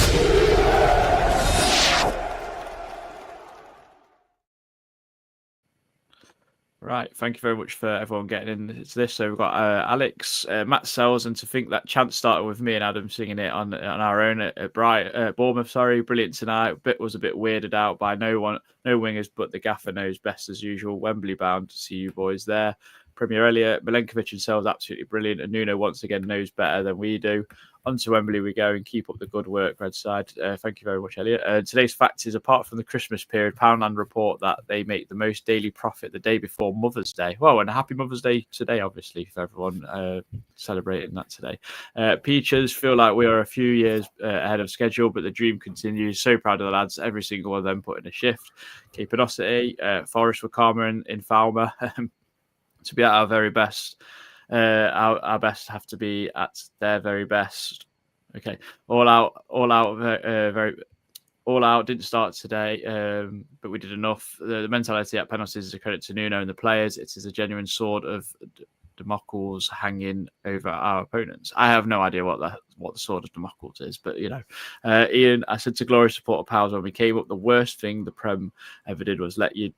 B: Right, thank you very much for everyone getting into this. So we've got Alex, Matt Sells, and to think that chant started with me and Adam singing it on our own at Bournemouth. Sorry, brilliant tonight. Was a bit weirded out by no wingers, but the gaffer knows best as usual. Wembley bound to see you boys there. Premier Elliott, Milenkovic and Sells absolutely brilliant, and Nuno once again knows better than we do. On to Wembley we go and keep up the good work, Red Side. Thank you very much, Elliot. Today's fact is, apart from the Christmas period, Poundland report that they make the most daily profit the day before Mother's Day. Well, and a happy Mother's Day today, obviously, for everyone celebrating that today. Peaches feel like we are a few years ahead of schedule, but the dream continues. So proud of the lads, every single one of them putting a shift. Keepanosity, Forest were calmer in Falmer. To be at our very best, our best have to be at their very best. Okay, all out, very all out. Didn't start today, but we did enough. The mentality at penalties is a credit to Nuno and the players. It is a genuine sword of Damocles hanging over our opponents. I have no idea what the sword of Damocles is, but you know, Ian, I said to glorious supporter pals when we came up, the worst thing the Prem ever did was let you.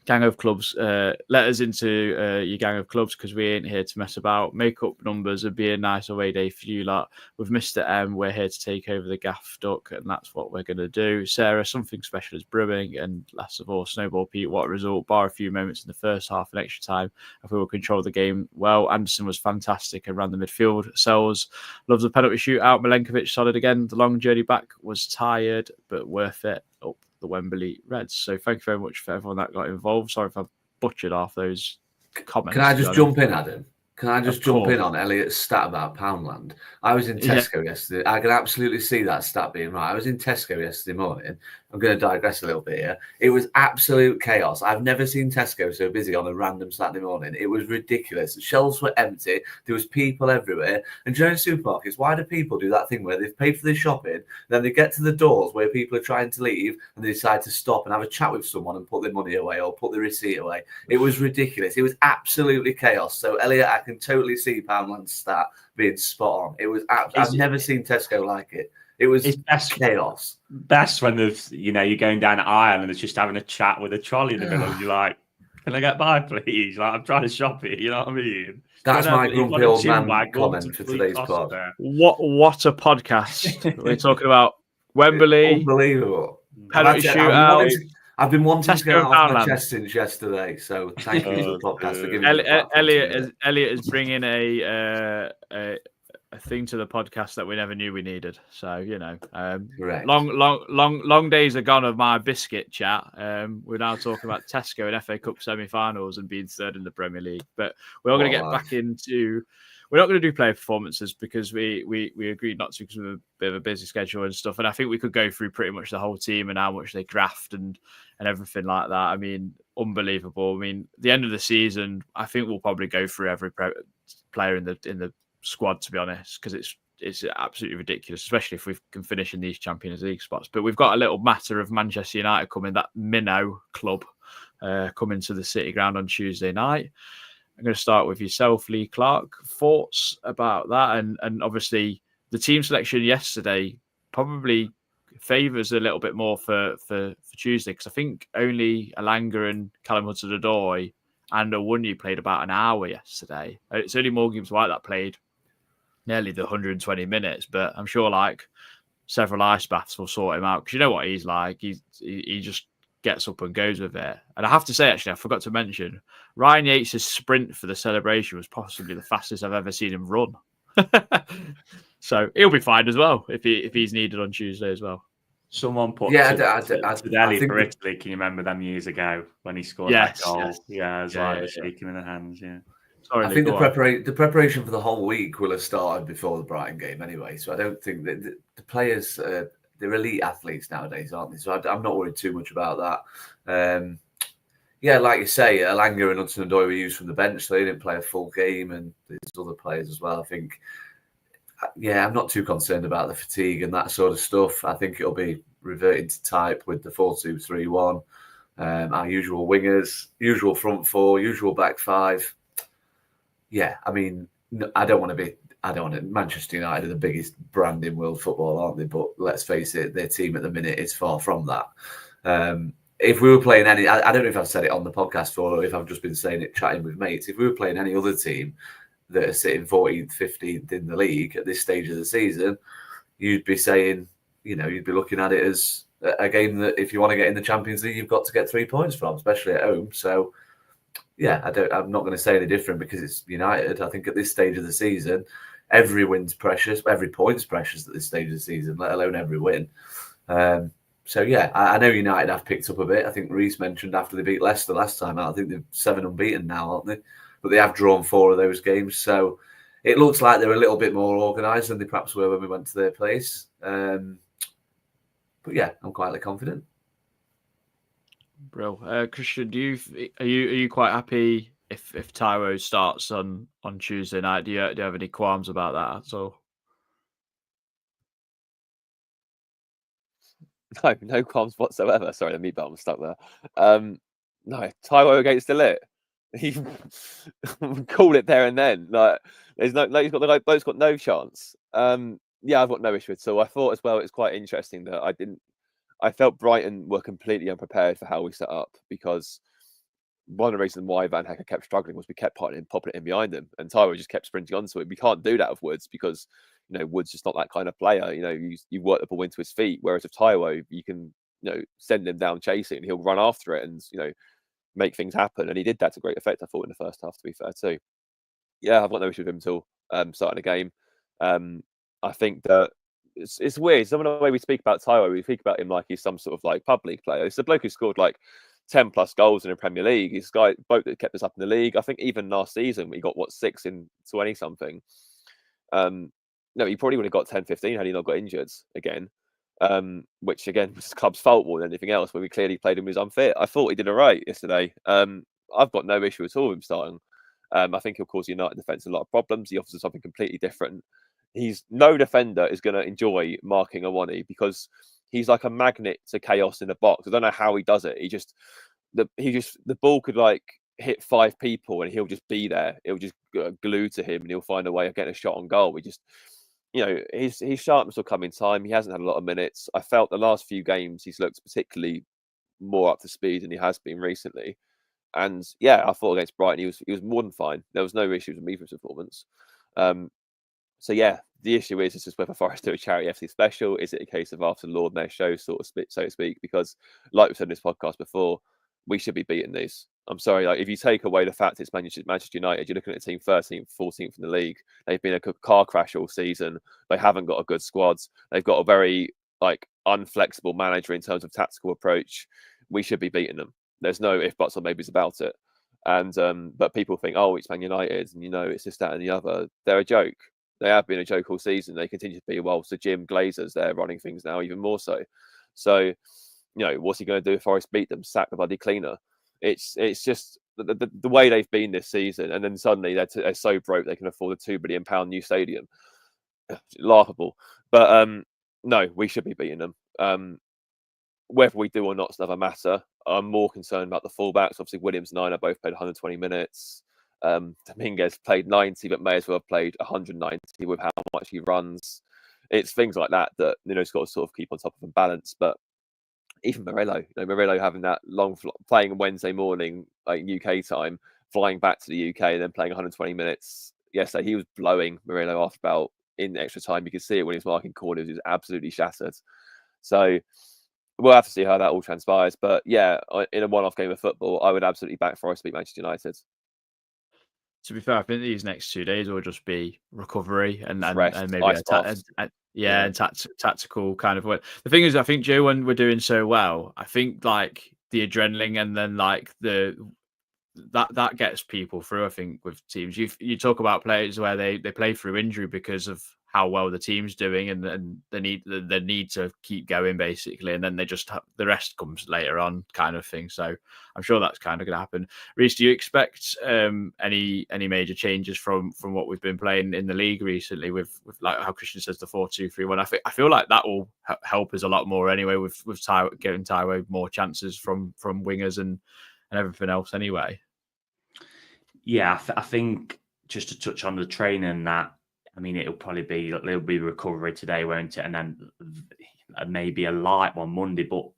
B: Gang of clubs, let us into your gang of clubs because we ain't here to mess about. Make up numbers and be a nice away day for you lot. With Mr. M, we're here to take over the gaff duck, and that's what we're going to do. Sarah, something special is brewing. And last of all, Snowball Pete, what a result. Bar a few moments in the first half and extra time. If we will control the game well. Anderson was fantastic and ran the midfield. Sells loves the penalty shootout. Milenkovic solid again. The long journey back was tired, but worth it. Up the Wembley Reds. So thank you very much for everyone that got involved. Sorry if I butchered off those comments.
E: Can I just jump in, Adam? Can I just jump in on Elliot's stat about Poundland? I was in Tesco yesterday. I can absolutely see that stat being right. I was in Tesco yesterday morning. I'm going to digress a little bit here. It was absolute chaos. I've never seen Tesco so busy on a random Saturday morning. It was ridiculous. The shelves were empty. There was people everywhere. And during supermarkets, why do people do that thing where they've paid for their shopping, then they get to the doors where people are trying to leave and they decide to stop and have a chat with someone and put their money away or put the receipt away? It was ridiculous. It was absolutely chaos. So, Elliot, I can totally see Poundland's stat being spot on. It was I've never seen Tesco like it. It was chaos.
C: Best when you're going down an aisle and it's just having a chat with a trolley in the middle and you're like, can I get by, please? Like, I'm trying to shop here, you know what I mean?
E: That's my grumpy old man comment for today's pod.
B: What a podcast. We're talking about Wembley.
E: Unbelievable.
B: Penalty shootout.
E: I've been wanting to get off my chest since yesterday, so thank you for the podcast for giving me
B: Elliot is bringing a thing to the podcast that we never knew we needed. So, you know, long days are gone of my biscuit chat. We're now talking about Tesco and FA Cup semi-finals and being third in the Premier League. But we're all going to get back into... We're not going to do player performances because we agreed not to because of a bit of a busy schedule and stuff. And I think we could go through pretty much the whole team and how much they graft and everything like that. I mean, unbelievable. I mean, the end of the season, I think we'll probably go through every player in the squad, to be honest, because it's absolutely ridiculous, especially if we can finish in these Champions League spots. But we've got a little matter of Manchester United coming, that minnow club coming to the City Ground on Tuesday night. I'm going to start with yourself, Lee Clark. Thoughts about that? And obviously, the team selection yesterday probably favours a little bit more for Tuesday, because I think only Alanga and Callum Hudson-Odoi and Owunya played about an hour yesterday. It's only Morgan Gibbs White that played nearly the 120 minutes, but I'm sure like several ice baths will sort him out, because you know what he's like. He just gets up and goes with it. And I have to say, actually, I forgot to mention, Ryan Yates' sprint for the celebration was possibly the fastest I've ever seen him run. So he'll be fine as well if he's needed on Tuesday as well.
C: Someone put
E: I think
C: for Italy. Can you remember them years ago when he scored that goal?
B: Yes.
C: Yeah, it was like shaking in the hands. Yeah.
E: Sorry, I think the preparation for the whole week will have started before the Brighton game anyway. So I don't think that the players, they're elite athletes nowadays, aren't they? So I'm not worried too much about that. Yeah, like you say, Elanga and Hudson-Odoi were used from the bench. So they didn't play a full game, and there's other players as well. I think, I'm not too concerned about the fatigue and that sort of stuff. I think it'll be reverting to type with the 4-2-3-1. Our usual wingers, usual front four, usual back five. Yeah, I mean, I don't want to. Manchester United are the biggest brand in world football, aren't they? But let's face it, their team at the minute is far from that. If we were playing any, I don't know if I've said it on the podcast or if I've just been saying it chatting with mates. If we were playing any other team that are sitting 14th, 15th in the league at this stage of the season, you'd be saying, you'd be looking at it as a game that if you want to get in the Champions League, you've got to get 3 points from, especially at home. So, yeah, I'm not going to say any different because it's United. I think at this stage of the season, every win's precious, every point's precious at this stage of the season, let alone every win. So, yeah, I know United have picked up a bit. I think Reece mentioned after they beat Leicester last time out, I think they're 7 unbeaten now, aren't they? But they have drawn 4 of those games. So it looks like they're a little bit more organised than they perhaps were when we went to their place. But, yeah, I'm quietly confident.
B: Bro, Christian, are you quite happy if Taiwo starts on Tuesday night? Do you have any qualms about that at all?
D: No qualms whatsoever. Sorry, the mute button was stuck there. No, Taiwo against Delit. He called it there and then. Like, he's got no chance. I've got no issue at all. I thought as well it's quite interesting that I felt Brighton were completely unprepared for how we set up, because one of the reasons why Van Hecker kept struggling was we kept popping it in behind him, and Taiwo just kept sprinting onto it. We can't do that with Woods because Woods just not that kind of player. You work the ball into his feet, whereas with Taiwo you can send him down chasing and he'll run after it and make things happen. And he did that to great effect, I thought, in the first half, to be fair too. Yeah, I've got no issue with him at all. Starting a game. I think that it's weird. Some of the way we speak about Taiwo, we speak about him like he's some sort of like pub league player. It's a bloke who scored like 10 plus goals in the Premier League. He's a bloke that kept us up in the league. I think even last season we got 6 in 20 something. No, he probably would have got 10, 15 had he not got injured again. Which again was the club's fault more than anything else, where we clearly played him as unfit. I thought he did all right yesterday. I've got no issue at all with him starting. I think he'll cause United defence a lot of problems. He offers something completely different. No defender is going to enjoy marking Owunya because he's like a magnet to chaos in the box. I don't know how he does it. The ball could like hit 5 people and he'll just be there. It'll just glue to him and he'll find a way of getting a shot on goal. His sharpness will come in time. He hasn't had a lot of minutes. I felt the last few games he's looked particularly more up to speed than he has been recently. And yeah, I thought against Brighton he was more than fine. There was no issues with his performance. So yeah, the issue is just whether Forest do a charity FC special. Is it a case of after Lord Mayor show, so to speak? Because like we've said in this podcast before, we should be beating these. I'm sorry, like if you take away the fact it's Manchester United, you're looking at a team 13th, 14th in the league. They've been a car crash all season. They haven't got a good squad. They've got a very unflexible manager in terms of tactical approach. We should be beating them. There's no if, buts, or maybes about it. And but people think, oh, it's Man United, and it's this, that, and the other. They're a joke. They have been a joke all season. They continue to be. Well, so Jim Glazer's there running things now, even more so. So, what's he going to do if Forest beat them? Sack the bloody cleaner. It's just the way they've been this season, and then suddenly they're so broke they can afford a £2 billion new stadium. Laughable. But no, we should be beating them. Whether we do or not is another matter. I'm more concerned about the fullbacks. Obviously, Williams and Nina both played 120 minutes. Dominguez played 90, but may as well have played 190 with how much he runs. It's things like that Nuno's got to sort of keep on top of and balance. But even Morello, Morello having that long playing Wednesday morning, like UK time, flying back to the UK and then playing 120 minutes yesterday. He was blowing Murillo off about in extra time. You could see it when he was marking corners. He was absolutely shattered. So we'll have to see how that all transpires. But yeah, in a one-off game of football, I would absolutely back Forest to beat Manchester United.
B: To be fair, I think these next 2 days will just be recovery and maybe
D: and
B: tactical kind of way. The thing is, I think, Joe, when we're doing so well, I think like the adrenaline and then like that gets people through. I think with teams, you talk about players where they play through injury because of how well the team's doing and the need to keep going basically, and then they just the rest comes later on kind of thing. So I'm sure that's kind of going to happen. Reece, do you expect any major changes from what we've been playing in the league recently with like how Christian says the 4-2-3-1? I feel like that will help us a lot more anyway with giving Taiwo more chances from wingers and everything else anyway.
C: Yeah, I think just to touch on the training, that I mean, it'll be recovery today, won't it? And then maybe a light one Monday. But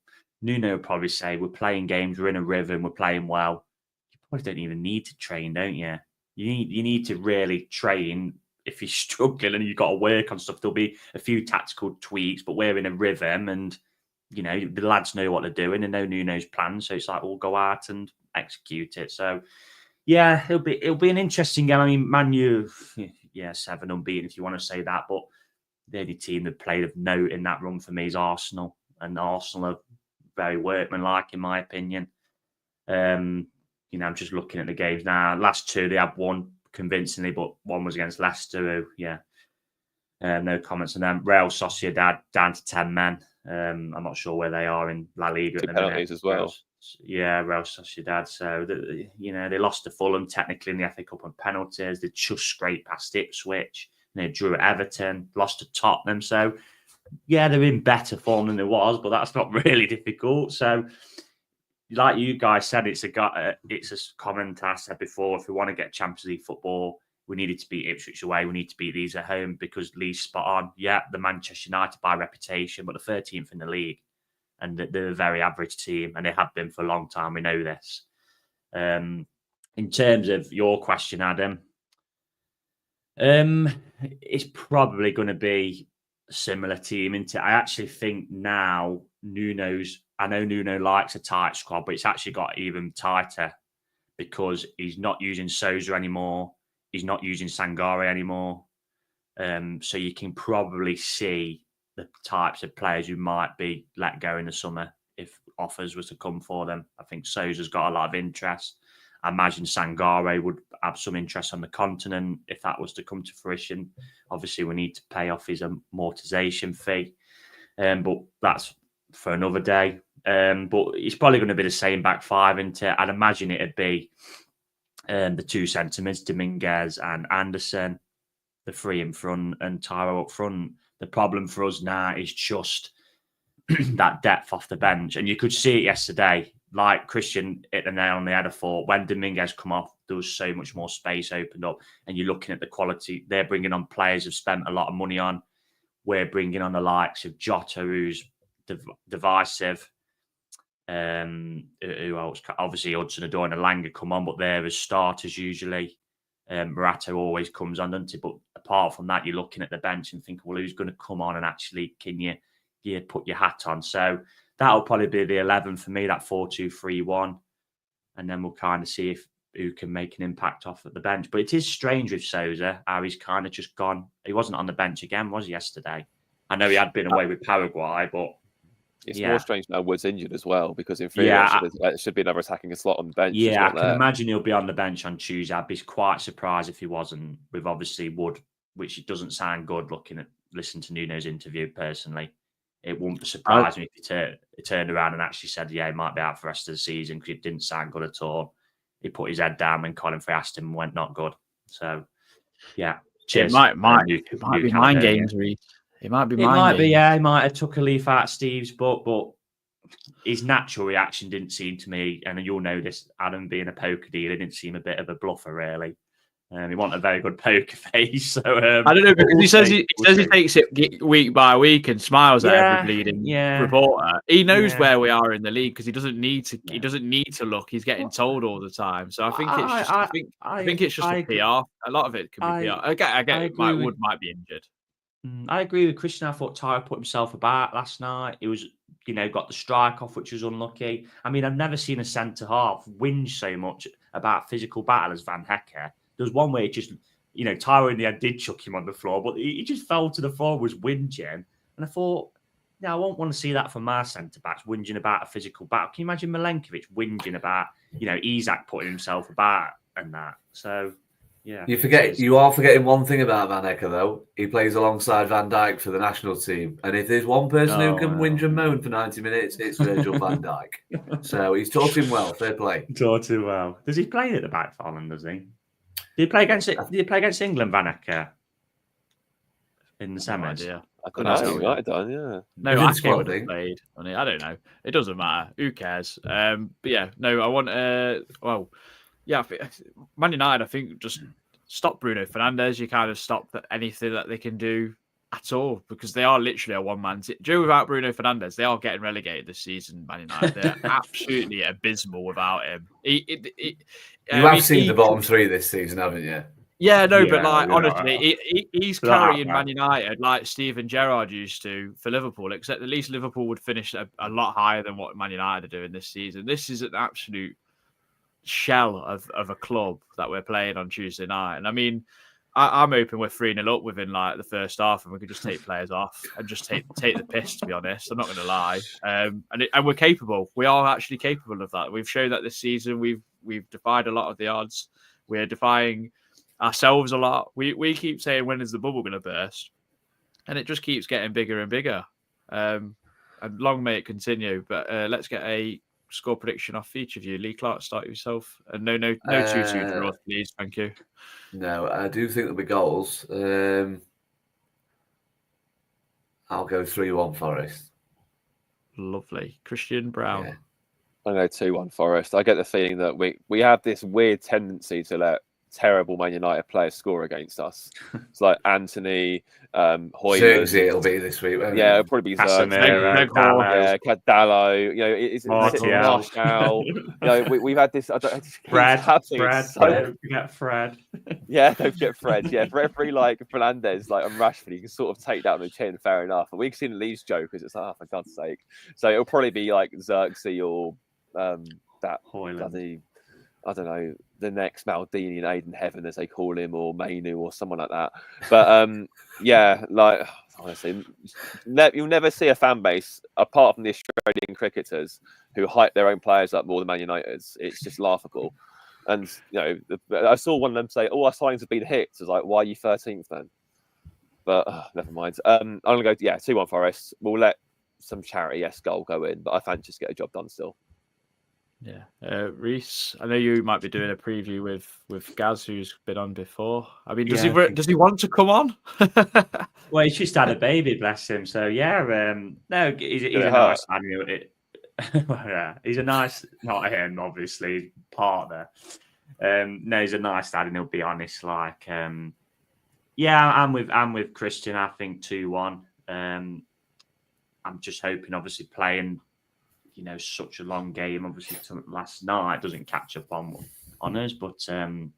C: Nuno will probably say, we're playing games, we're in a rhythm, we're playing well. You probably don't even need to train, don't you? You need to really train if you're struggling and you've got to work on stuff. There'll be a few tactical tweaks, but we're in a rhythm and, you know, the lads know what they're doing and know Nuno's plan. So it's like, we'll go out and execute it. So, yeah, it'll be an interesting game. I mean, Man U, 7 unbeaten if you want to say that, but the only team that played of note in that run for me is Arsenal, and Arsenal are very workmanlike in my opinion. I'm just looking at the games now. Last 2 they have won convincingly, but one was against Leicester. No comments. And then Real Sociedad down to 10 men. I'm not sure where they are in La Liga.
D: 2 penalties as well.
C: Real Sociedad. So, they lost to Fulham technically in the FA Cup on penalties. They just scraped past Ipswich. They drew at Everton, lost to Tottenham. So, yeah, they're in better form than they was, but that's not really difficult. So, like you guys said, it's a comment I said before. If we want to get Champions League football, we needed to beat Ipswich away. We need to beat these at home because Lee's spot on. Yeah, the Manchester United by reputation, but the 13th in the league. And they're a very average team, and they have been for a long time. We know this. In terms of your question, Adam, it's probably going to be a similar team. I actually think now I know Nuno likes a tight squad, but it's actually got even tighter because he's not using Sousa anymore. He's not using Sangare anymore. So you can probably see the types of players who might be let go in the summer if offers was to come for them. I think Sousa's got a lot of interest. I imagine Sangare would have some interest on the continent if that was to come to fruition. Obviously, we need to pay off his amortization fee, but that's for another day. But it's probably going to be the same back 5, isn't it? I'd imagine it'd be the 2 centre-mids, Dominguez and Anderson, the 3 in front and Taiwo up front. The problem for us now is just that depth off the bench. And you could see it yesterday, like Christian hit the nail on the head. I thought when Dominguez come off, there was so much more space opened up. And you're looking at the quality. They're bringing on players who've spent a lot of money on. We're bringing on the likes of Jota, who's divisive. Who else? Obviously, Hudson-Odoi and Elanga come on, but they're as starters usually. Morata always comes on, doesn't he? But apart from that, you're looking at the bench and thinking, well, who's going to come on and actually can you put your hat on? So that'll probably be the 11 for me, that 4-2-3-1. And then we'll kind of see who can make an impact off at the bench. But it is strange with Sousa, how he's kind of just gone. He wasn't on the bench again, was he, yesterday? I know he had been away with Paraguay, but
D: it's more strange now Wood's injured as well, because in theory there should be another attacking slot on the bench.
C: Yeah, I can imagine he'll be on the bench on Tuesday. I'd be quite surprised if he wasn't, with obviously Wood, which it doesn't sound good listening to Nuno's interview personally. It wouldn't surprise me if he turned around and actually said, yeah, he might be out for the rest of the season because it didn't sound good at all. He put his head down when Colin Frey asked him and went, not good. So, yeah. Cheers.
B: It might be mind games, Reece. It might be mind games.
C: Yeah. He might have took a leaf out of Steve's book, but his natural reaction didn't seem to me, and you'll know this, Adam being a poker dealer, didn't seem a bit of a bluffer, really. He wasn't a very good poker face. So
B: I don't know, because he says he takes it week by week and smiles at every bleeding reporter. He knows where we are in the league because he doesn't need to. He doesn't need to look. He's getting told all the time. So I think it's just. I think it's just a PR. A lot of it can be PR. I get Wood might be injured.
C: I agree with Christian. I thought Tyler put himself about last night. It was, got the strike off, which was unlucky. I mean, I've never seen a centre half whinge so much about physical battle as Van Hecker. There was one where it just, Tyler in the end did chuck him on the floor, but he just fell to the floor, was whinging. And I thought, I won't want to see that from my centre backs, whinging about a physical battle. Can you imagine Milenkovic whinging about, Isak putting himself about and that? So. Yeah.
E: You are forgetting one thing about Van Hecker, though. He plays alongside Van Dijk for the national team. And if there's one person who can whinge and moan for 90 minutes, it's Virgil van Dijk. So he's taught him well. Fair play.
C: Taught him well. Does he play at the back for Holland, does he? Did he play against England, Van Hecker? In the semis?
B: Yeah.
D: I don't know. He might have done, yeah.
B: No, Ake would have played. I don't know. It doesn't matter. Who cares? But yeah, no, I want yeah, Man United, I think, just stop Bruno Fernandes. You kind of stop anything that they can do at all because they are literally a one-man team. Without Bruno Fernandes, they are getting relegated this season, Man United. They're absolutely abysmal without him.
E: You have seen the bottom three this season, haven't you?
B: Yeah, no, but honestly, he's carrying Man United like Steven Gerrard used to for Liverpool, except at least Liverpool would finish a lot higher than what Man United are doing this season. This is an absolute shell of a club that we're playing on Tuesday night. And I mean, I'm hoping we're 3-0 up within like the first half and we could just take players off and just take the piss, to be honest. I'm not going to lie. And we're capable. We are actually capable of that. We've shown that this season. We've defied a lot of the odds. We're defying ourselves a lot. We keep saying, when is the bubble going to burst? And it just keeps getting bigger and bigger. And long may it continue. But let's get a score prediction off each of you. Lee Clark, start yourself. And no 2-2 draws, please. Thank you.
E: No, I do think there'll be goals. I'll go 3-1 Forest.
B: Lovely. Christian Brown.
E: Yeah.
D: I'll go 2-1 Forest. I get the feeling that we have this weird tendency to let terrible Man United players score against us. It's like Anthony, Hoyland.
E: It'll be this week.
D: Yeah, it'll probably be
C: Casemiro,
D: Dallo. It's Martial. We've had this.
C: Fred.
D: Don't
C: forget Fred.
D: Yeah, don't forget Fred. Yeah, for every like Fernandes, like and Rashford, you can sort of take down the chin. Fair enough. But we've seen Leeds jokers. It's like, oh, for God's sake. So it'll probably be like Xerxes or that
C: Hoyland.
D: I don't know, the next Maldini and Aiden Heaven, as they call him, or Mainu or someone like that. But yeah, like honestly, you'll never see a fan base apart from the Australian cricketers who hype their own players up more than Man United's. It's just laughable. And I saw one of them say, "Oh, our signings have been hit." I was like, "Why are you 13th then?" But never mind. I'm gonna go 2-1 Forest. We'll let some charity goal go in, but I fancy just get a job done still.
B: Yeah, Reese, I know you might be doing a preview with Gaz, who's been on before. I mean, does he want to come on?
C: Well, he's just had a baby, bless him. So yeah, no, he's a nice he's a nice, not him, obviously, partner. No, he's a nice dad, and he'll be honest. Like, I'm with Christian. I think 2-1. I'm just hoping, obviously, playing. Such a long game. Obviously, last night doesn't catch up on us, but 2-1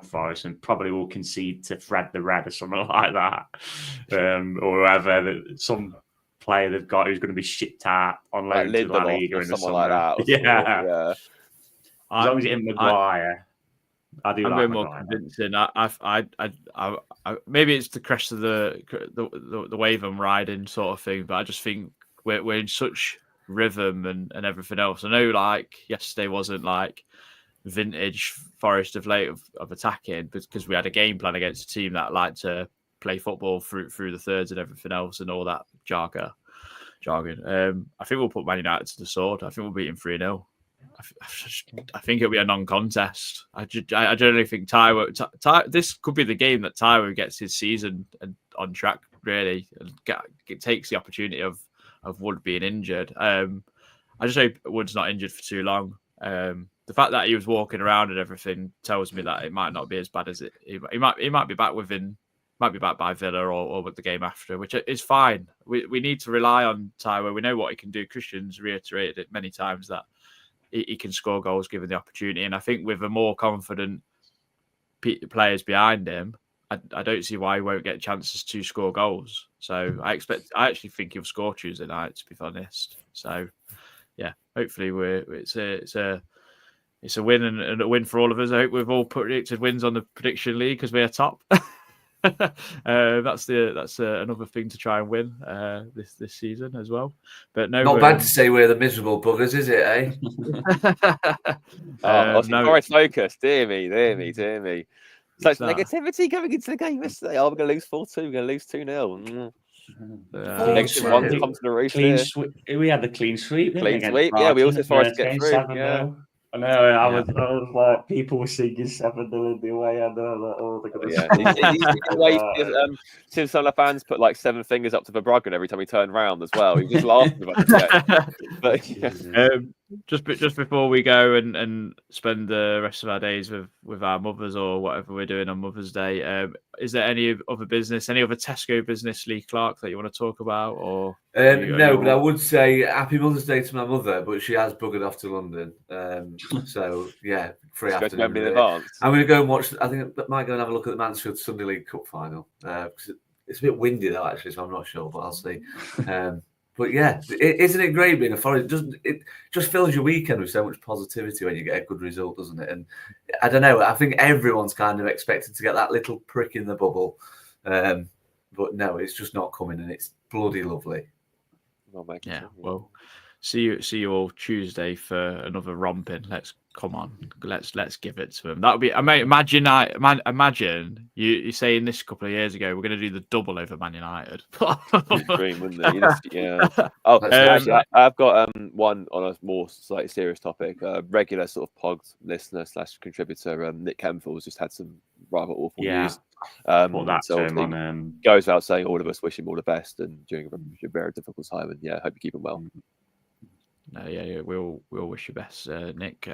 C: Forest, and probably will concede to Fred the Red or something like that, or whoever. Some player they've got who's going to be shipped out on loan to La Liga or something like that. Yeah. As long as it's in Maguire. I'm
B: going more convincing. I maybe it's the crest of the wave I'm riding sort of thing, but I just think we're in such rhythm and everything else. I know, like, yesterday wasn't like vintage Forest of late of attacking because we had a game plan against a team that liked to play football through the thirds and everything else and all that jargon. I think we'll put Man United to the sword. I think we'll beat him 3-0. I think it'll be a non-contest. I generally think Taiwo. This could be the game that Taiwo gets his season on track, really, and takes the opportunity of Wood being injured. I just hope Wood's not injured for too long. the fact that he was walking around and everything tells me that it might not be as bad as it. He might be back by Villa or with the game after, which is fine. We need to rely on Taiwo. We know what he can do. Christian's reiterated it many times that he can score goals given the opportunity, and I think with a more confident players behind him, I don't see why he won't get chances to score goals. So I actually think he'll score Tuesday night, to be honest. So yeah, hopefully it's a win and a win for all of us. I hope we've all predicted wins on the prediction league because we are top. That's another thing to try and win this season as well. But no,
E: not bad to say we're the miserable buggers, is it? Eh?
D: Forest focus. Dear me. Such negativity coming into the game yesterday. Oh, we're going to lose 4-2. We're going to lose 2-0. Negative one to come to the race.
C: We had the clean sweep.
D: Clean sweep. Yeah, we also forced to get through. Yeah.
C: I know. I was like, people were singing 7-0 in the way. I know, like, oh, they're going to.
D: Tim some of the fans put like 7 fingers up to Verbruggen every time he turned round as well. He was just laughing about it. But yeah.
B: Just before we go and spend the rest of our days with our mothers or whatever we're doing on Mother's Day, is there any other business, any other Tesco business, Lee Clark, that you want to talk about? Or
E: no, but I would say Happy Mother's Day to my mother, but she has buggered off to London. So yeah, free afternoon.
D: In advance.
E: I'm going to go and watch. I think I might go and have a look at the Mansfield Sunday League Cup final because it's a bit windy though, actually, so I'm not sure, but I'll see. But yeah, isn't it great being a Forest? It just fills your weekend with so much positivity when you get a good result, doesn't it? And I don't know, I think everyone's kind of expected to get that little prick in the bubble. But no, it's just not coming, and it's bloody lovely.
B: Well, see you all Tuesday for another romping. Let's give it to them. That would be. Imagine you saying this a couple of years ago. We're going to do the double over Man United.
D: Dream, wouldn't it? Yeah. Oh, actually, I've got one on a more slightly serious topic. Regular sort of pod listener / contributor, Nick Kempfell's just had some rather awful news. Goes without saying, all of us wish him all the best and during a very difficult time. And yeah, hope you keep him well.
B: No, yeah, we'll wish you best, Nick.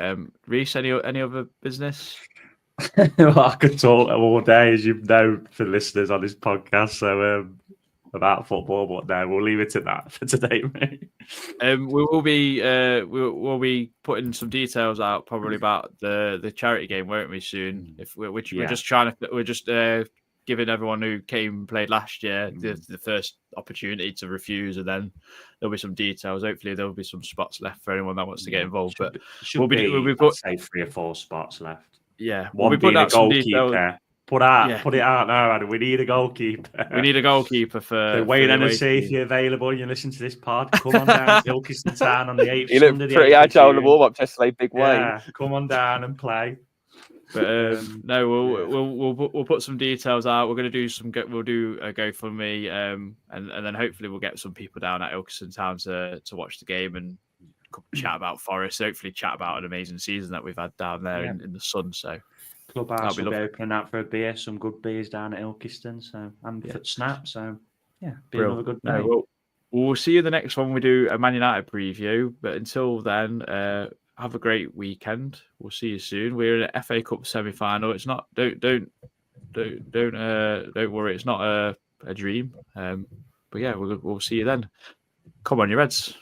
B: Reece, any other business?
C: Well, I could talk all day, as you know, for listeners on this podcast. So about football, but no, we'll leave it at that for today, mate.
B: We'll be putting some details out probably about the charity game, won't we? Soon, we're just giving everyone who came and played last year the first opportunity to refuse, and then there'll be some details. Hopefully, there'll be some spots left for anyone that wants to get involved. But we'll be say
C: 3 or 4 spots left.
B: Yeah,
C: one being a goalkeeper. Put it out now, Adam. We need a goalkeeper.
B: We need a goalkeeper for
C: Wayne Hennessy. If you're available and you listen to this pod, come on down to Ilkeston Town on the 8th.
D: He looked pretty agile on the warm-up, just like Big Wayne.
C: Yeah, come on down and play.
B: But no, we'll put some details out. We're going to we'll do a GoFundMe, and then hopefully we'll get some people down at Ilkeston Town to watch the game and chat about Forest. Hopefully, chat about an amazing season that we've had down there in the sun. So
C: Clubhouse will be opening out for a beer, some good beers down at Ilkeston. So for Snap. So yeah, another good night.
B: We'll see you the next one. We do a Man United preview. But until then, have a great weekend. We'll see you soon. We're in an FA Cup semi-final. It's not. Don't worry. It's not a dream. But yeah, we'll see you then. Come on, you Reds.